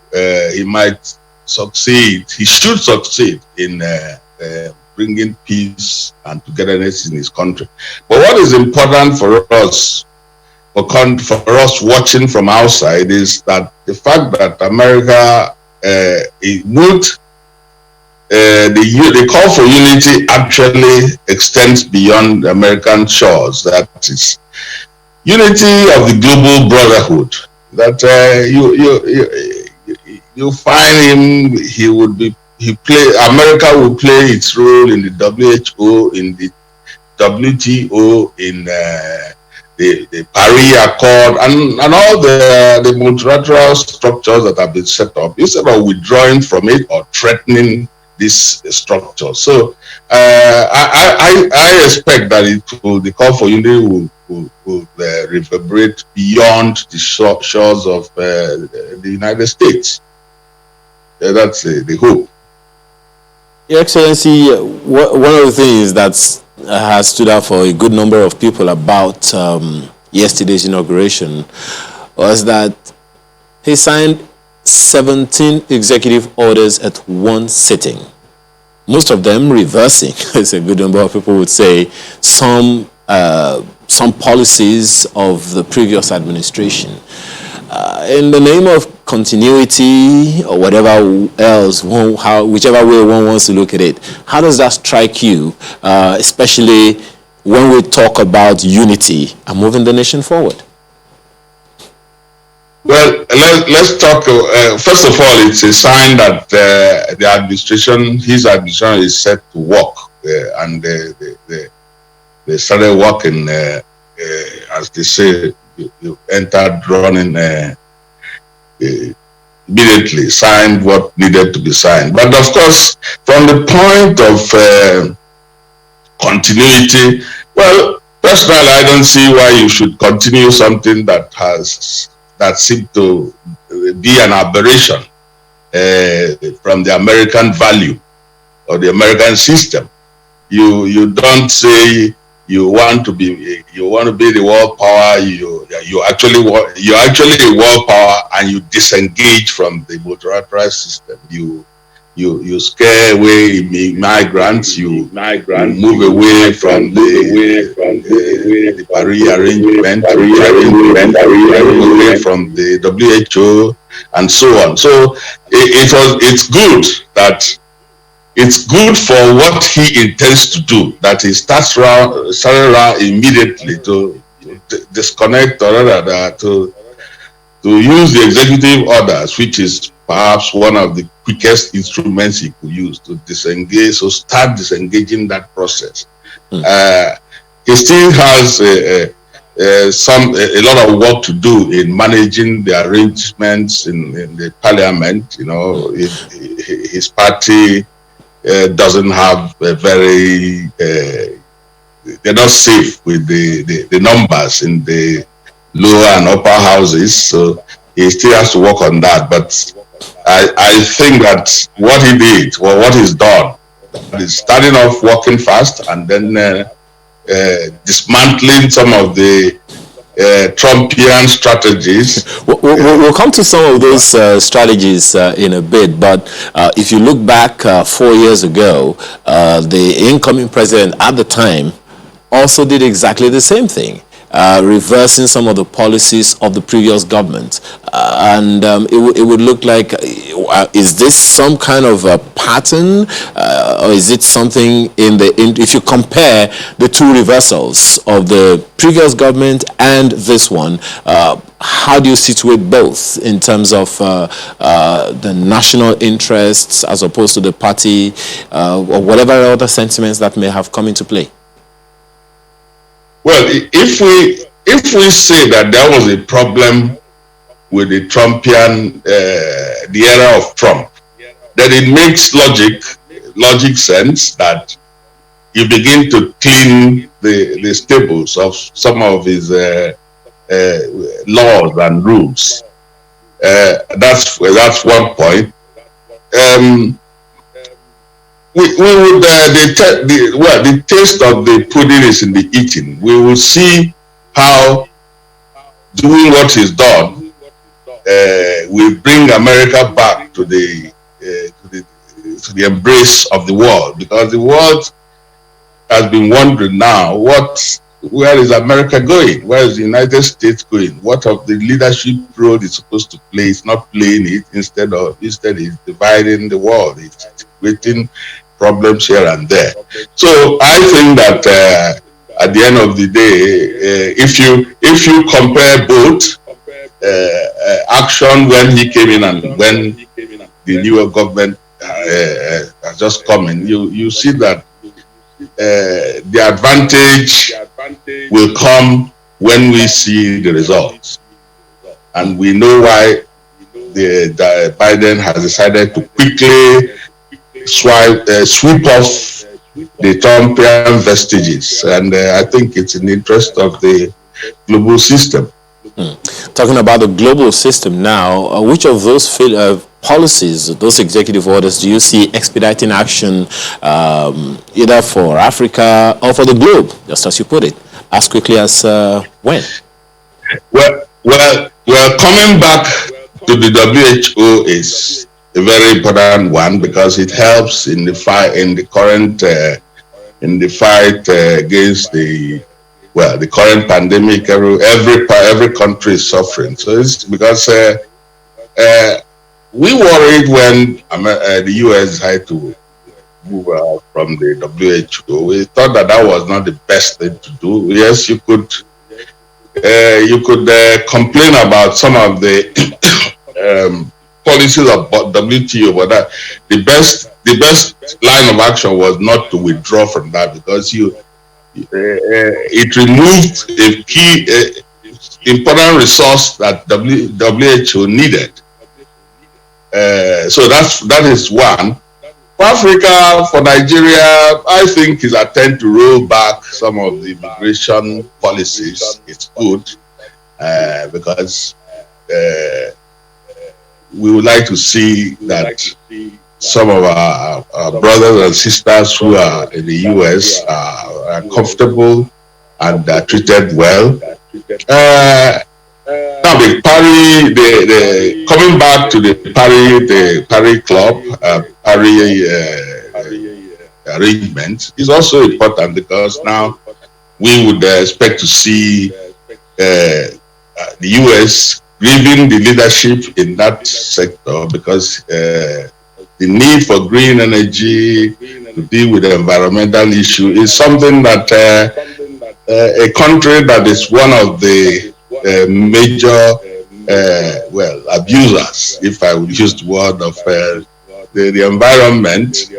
he might succeed. He should succeed in bringing peace and togetherness in his country. But what is important for us, for us watching from outside, is that the fact that America the call for unity actually extends beyond American shores. That is unity of the global brotherhood. That you find him, America will play its role in the WHO, in the WTO, in the Paris Accord, and all the multilateral structures that have been set up, instead of withdrawing from it or threatening this structure. So I expect that the call for unity will reverberate beyond the shores of the United States. That's the hope. Your Excellency, one of the things that has stood out for a good number of people about yesterday's inauguration was that he signed 17 executive orders at one sitting. Most of them reversing, as a good number of people would say, some policies of the previous administration. In the name of continuity or whatever else, whichever way one wants to look at it, how does that strike you, especially when we talk about unity and moving the nation forward? Well, let's talk. First of all, it's a sign that his administration is set to work, and they started working, as they say, you entered running immediately, signed what needed to be signed. But of course, from the point of continuity, well, personally, I don't see why you should continue something that seemed to be an aberration from the American value or the American system. You don't say you want to be the world power. You're actually a world power, and you disengage from the multilateral system. You scare away migrants. You move away from the Paris arrangement, away from the WHO, and so on. So it's good for what he intends to do, that he starts around immediately to disconnect or rather to use the executive orders, which is perhaps one of the quickest instruments he could use to disengage, so start disengaging that process. He still has a lot of work to do in managing the arrangements in the parliament. You know, his party doesn't have a very, they're not safe with the numbers in the lower and upper houses, so he still has to work on that. But I think that what he did, or what he's done, is starting off working fast and then dismantling some of the Trumpian strategies. We'll come to some of those strategies in a bit, but if you look back 4 years ago, the incoming president at the time also did exactly the same thing. Reversing some of the policies of the previous government, and it would look like, is this some kind of a pattern, or is it something if you compare the two reversals of the previous government and this one, how do you situate both in terms of the national interests as opposed to the party, or whatever other sentiments that may have come into play? Well, if we say that there was a problem with the Trumpian, the era of Trump, then it makes logic sense that you begin to clean the stables of some of his laws and rules. That's one point. um, we would the taste of the pudding is in the eating. We will see how doing what is done will bring America back to the embrace of the world, because the world has been wondering now where is America going? Where is the United States going? What of the leadership role it's supposed to play? It's not playing it. Instead it's dividing the world. It's creating problems here and there. So I think that at the end of the day, if you compare both action when he came in and when the newer government has just come in, you see that the advantage will come when we see the results, and we know why the Biden has decided to quickly sweep off the Trumpian vestiges, and I think it's in the interest of the global system. Talking about the global system now, which of those policies, those executive orders, do you see expediting action either for Africa or for the globe, just as you put it, as quickly as when? Well, coming back to the WHO is a very important one, because it helps in the fight against the current pandemic. Every country is suffering. So it's because we worried when the US had to move out from the WHO. We thought that was not the best thing to do. Yes, you could complain about some of the policies of WTO, but the best line of action was not to withdraw from that, because it removed a key important resource that WHO needed. So that is one. For Africa, for Nigeria, I think his attempt to roll back some of the immigration policies is good, because we would like to see that some of our brothers and sisters who are in the US are comfortable and are treated well. Now the coming back to the Paris Club, arrangement is also important, because now we would expect to see the US giving the leadership in that sector, because the need for green energy to deal with the environmental issue is something that a country that is one of the major abusers, if I would use the word of the environment,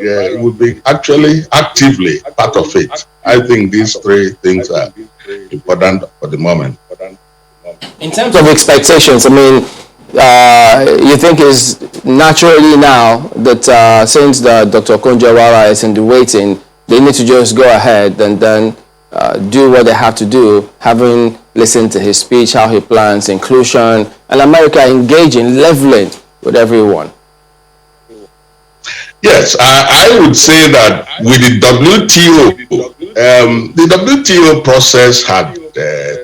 would be actually actively part of it. I think these three things are important for the moment. In terms of expectations, I mean, you think is naturally now that since Dr. Okonjo-Iweala is in the waiting, they need to just go ahead and then do what they have to do, having listened to his speech, how he plans inclusion, and America engaging, leveling with everyone? Yes, I would say that with the WTO process had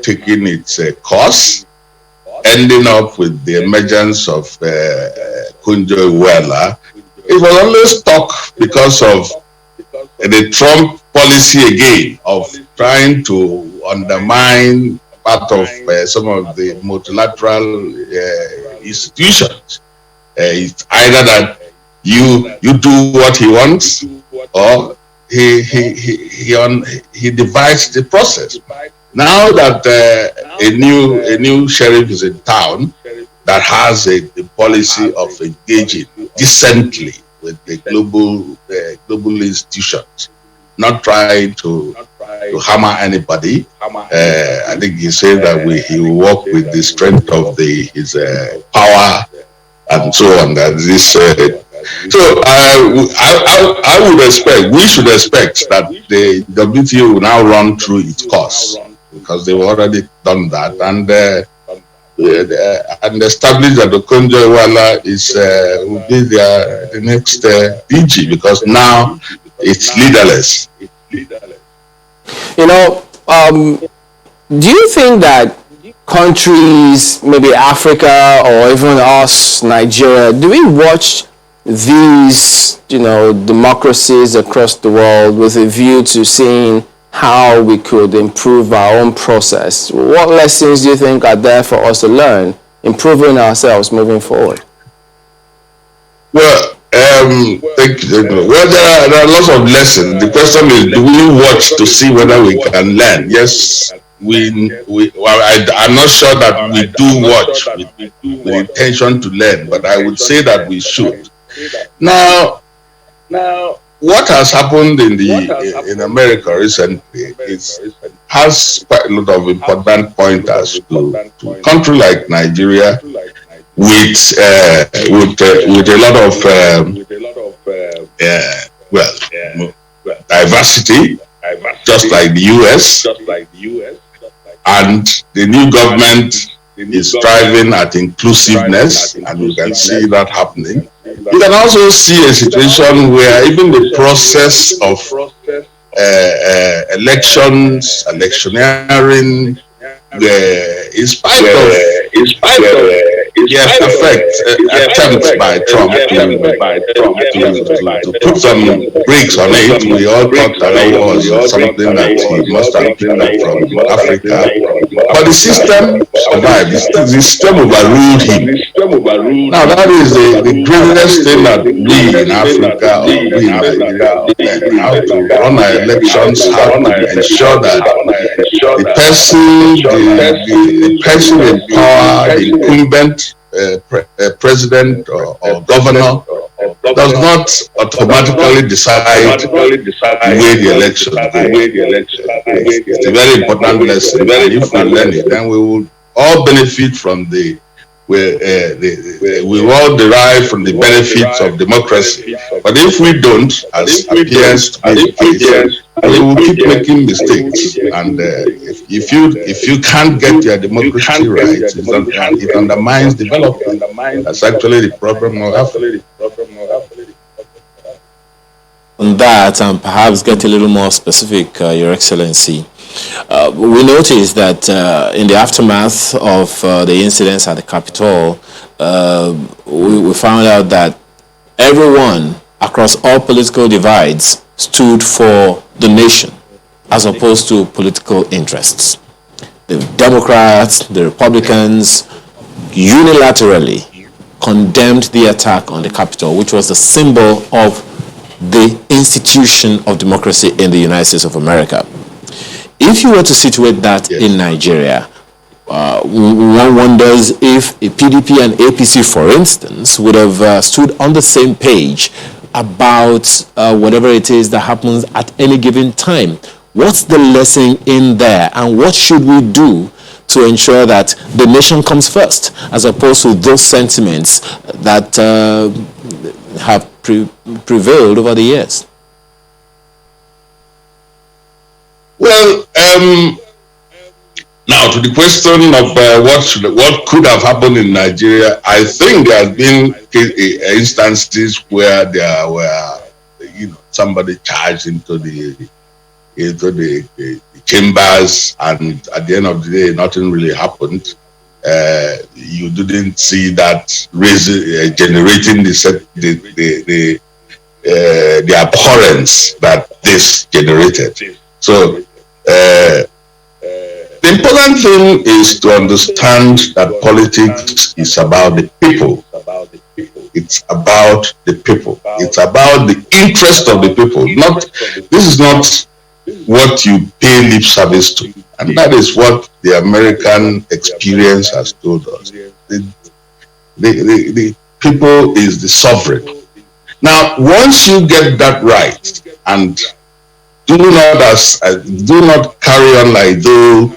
taken its course, ending up with the emergence of Okonjo-Iweala. It was only stuck because of the Trump policy again of trying to undermine part of some of the multilateral institutions. It's either that you do what he wants, or he divides the process. Now that a new sheriff is in town that has a policy of engaging decently with the global institutions, not trying to hammer anybody. I think he said that he will work with the strength of his power and so on. So we should expect that the WTO will now run through its course, because they've already done that, and and establish that Okonjo Iweala will be the next DG, because now it's leaderless. You know, do you think that countries, maybe Africa or even us, Nigeria, do we watch these, democracies across the world with a view to seeing how we could improve our own process? What lessons do you think are there for us to learn, improving ourselves moving forward? Well, thank you. Well, there are lots of lessons. The question is, do we watch to see whether we can learn? Yes, I'm not sure that we do watch with intention to learn, but I would say that we should. Now, what has happened in America recently has quite a lot of important pointers to a country like Nigeria with a lot of diversity, just like the US, and the new government is striving at inclusiveness, and you can see that happening. You can also see a situation where even the process of electioneering, in spite of attempts by Trump to put some brakes on it, we all thought that it was something that he must have picked up from Africa. But the system survived. The system overruled him. Now that is the greatest thing that we in Africa or we in Nigeria learn: how to run our elections, how to ensure that the person in power, the incumbent president or governor, does not automatically decide the way the election goes. It's a very important lesson, and if we learn it, then we will all benefit from we all derive from the benefits of democracy. But if we don't, as appears to be the case, we will keep making mistakes. And if you can't get your democracy right, it undermines development. That's actually the problem of Africa. On that, and perhaps get a little more specific, Your Excellency. We noticed that in the aftermath of the incidents at the Capitol, we found out that everyone across all political divides stood for the nation as opposed to political interests. The Democrats, the Republicans unilaterally condemned the attack on the Capitol, which was the symbol of the institution of democracy in the United States of America. If you were to situate that in Nigeria, one wonders if a PDP and APC, for instance, would have stood on the same page about whatever it is that happens at any given time. What's the lesson in there, and what should we do to ensure that the nation comes first, as opposed to those sentiments that have prevailed over the years? Well, now to the question of what could have happened in Nigeria, I think there have been instances where there were, somebody charged into the chambers, and at the end of the day, nothing really happened. You didn't see that generating the abhorrence that this generated. So the important thing is to understand that politics is about the people. It's about the people. It's about the interest of the people. This is not what you pay lip service to. And that is what the American experience has told us. The people is the sovereign. Now, once you get that right, and do not carry on like though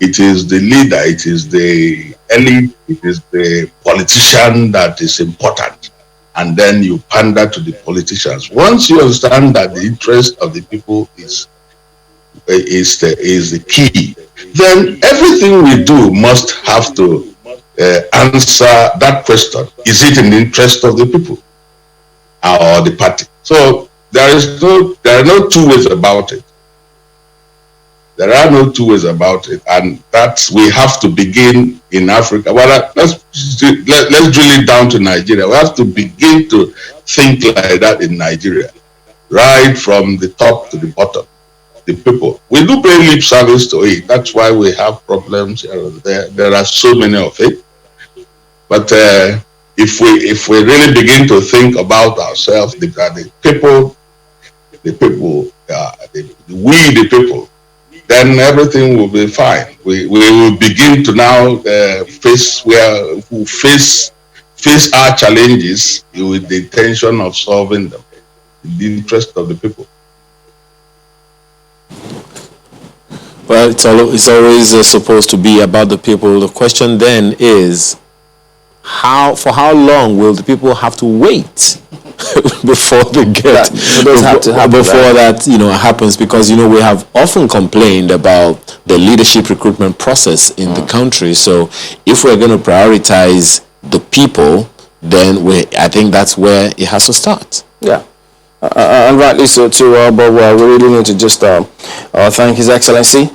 it is the leader, it is the elite, it is the politician that is important, and then you pander to the politicians. Once you understand that the interest of the people is the key, then everything we do must have to answer that question. Is it in the interest of the people or the party? So there are no two ways about it. There are no two ways about it, and that's we have to begin in Africa. Well, let's drill it down to Nigeria. We have to begin to think like that in Nigeria, right from the top to the bottom. The people, we do pay lip service to it. That's why we have problems here and there. There are so many of it. But if we really begin to think about ourselves, the people, the people, then everything will be fine. We will begin to now face our challenges with the intention of solving them in the interest of the people. Well, it's always supposed to be about the people. The question then is, for how long will the people have to wait before they get before that happens? Because we have often complained about the leadership recruitment process in the country. So if we're going to prioritize the people, then I think that's where it has to start. Yeah. And rightly so too, but we really need to just thank His Excellency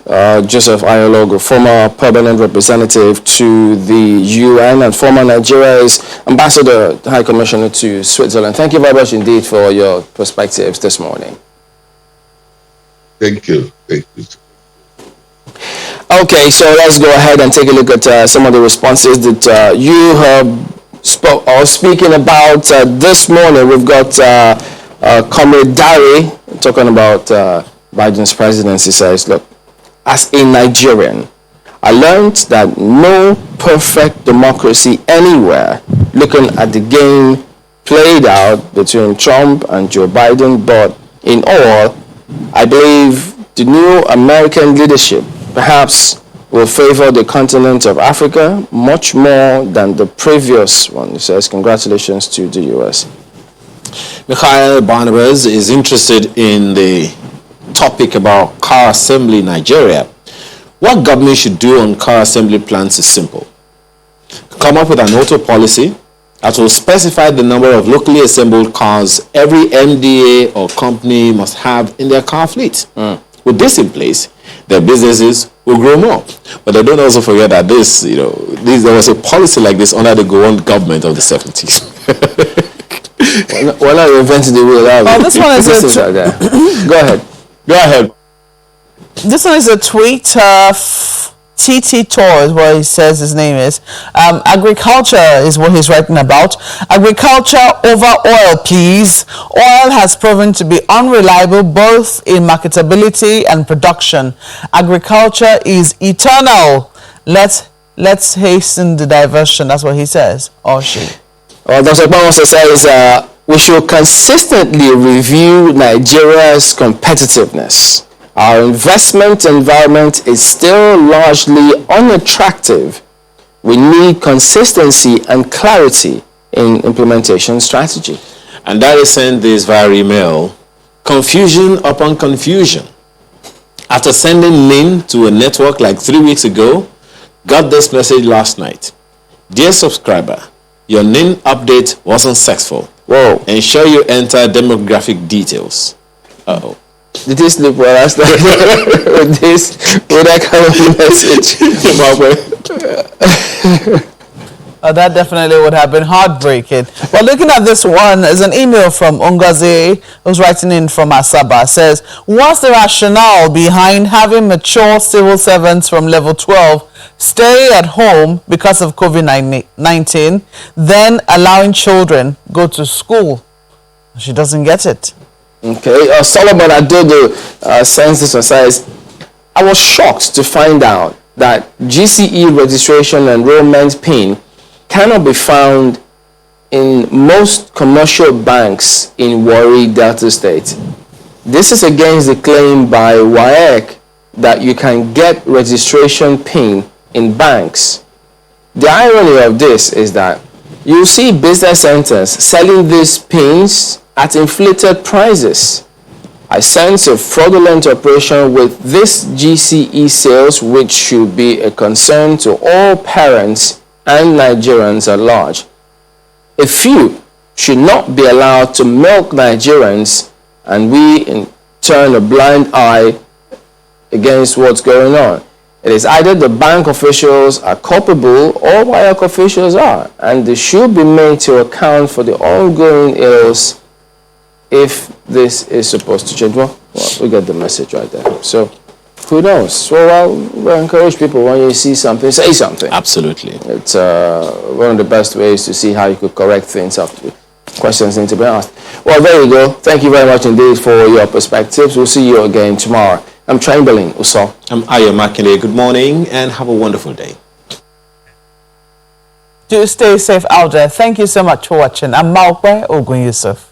Joseph Ayologo, former permanent representative to the UN and former Nigeria's ambassador, High Commissioner to Switzerland. Thank you very much indeed for your perspectives this morning. Thank you. Thank you. Okay, so let's go ahead and take a look at some of the responses that you have speaking about this morning. We've got Comrade Dari talking about Biden's presidency. Says, look, as a Nigerian, I learned that no perfect democracy anywhere, looking at the game played out between Trump and Joe Biden, but in all, I believe the new American leadership perhaps will favor the continent of Africa much more than the previous one. He says, congratulations to the U.S. Mikhail Barnabas is interested in the topic about car assembly in Nigeria. What government should do on car assembly plants is simple. Come up with an auto policy that will specify the number of locally assembled cars every MDA or company must have in their car fleet. With this in place, their businesses will grow more. But they don't also forget that there was a policy like this under the Gowon government of the 70s. We're not inventing the wheel, are we? This one is Go ahead. Go ahead. This one is a tweet. TT Tor is what he says his name is. Agriculture is what he's writing about. Agriculture over oil, please. Oil has proven to be unreliable both in marketability and production. Agriculture is eternal. Let's hasten the diversion. That's what he says, or she. Dr. Bawonsa says we should consistently review Nigeria's competitiveness. Our investment environment is still largely unattractive. We need consistency and clarity in implementation strategy. And that is sent this via email. Confusion upon confusion. After sending NIN to a network like 3 weeks ago, got this message last night. Dear subscriber, your NIN update wasn't successful. Whoa. Ensure you enter demographic details. Uh-oh. Did you sleep well last night with that kind of message? That definitely would have been heartbreaking. But looking at this one, there's an email from Ungaze, who's writing in from Asaba. Says, what's the rationale behind having mature civil servants from level 12 stay at home because of COVID-19, then allowing children go to school? She doesn't get it. Okay, Solomon Adodo sends this and says, I was shocked to find out that GCE registration enrollment PIN cannot be found in most commercial banks in Warri, Delta State. This is against the claim by WAEC that you can get registration PIN in banks. The irony of this is that you see business centers selling these pins at inflated prices. I sense a fraudulent operation with this GCE sales, which should be a concern to all parents and Nigerians at large. A few should not be allowed to milk Nigerians, and we in turn a blind eye against what's going on. It is either the bank officials are culpable or WIOC officials are, and they should be made to account for the ongoing ills if this is supposed to change. Well, we get the message right there. So, who knows? Well, we encourage people, when you see something, say something. Absolutely. It's one of the best ways to see how you could correct things after questions need to be asked. Well, there you go. Thank you very much indeed for your perspectives. We'll see you again tomorrow. I'm Chamberlain Uso. I'm Ayo Makinde. Good morning and have a wonderful day. Do stay safe out there. Thank you so much for watching. I'm Maukwe Ogun Yusuf.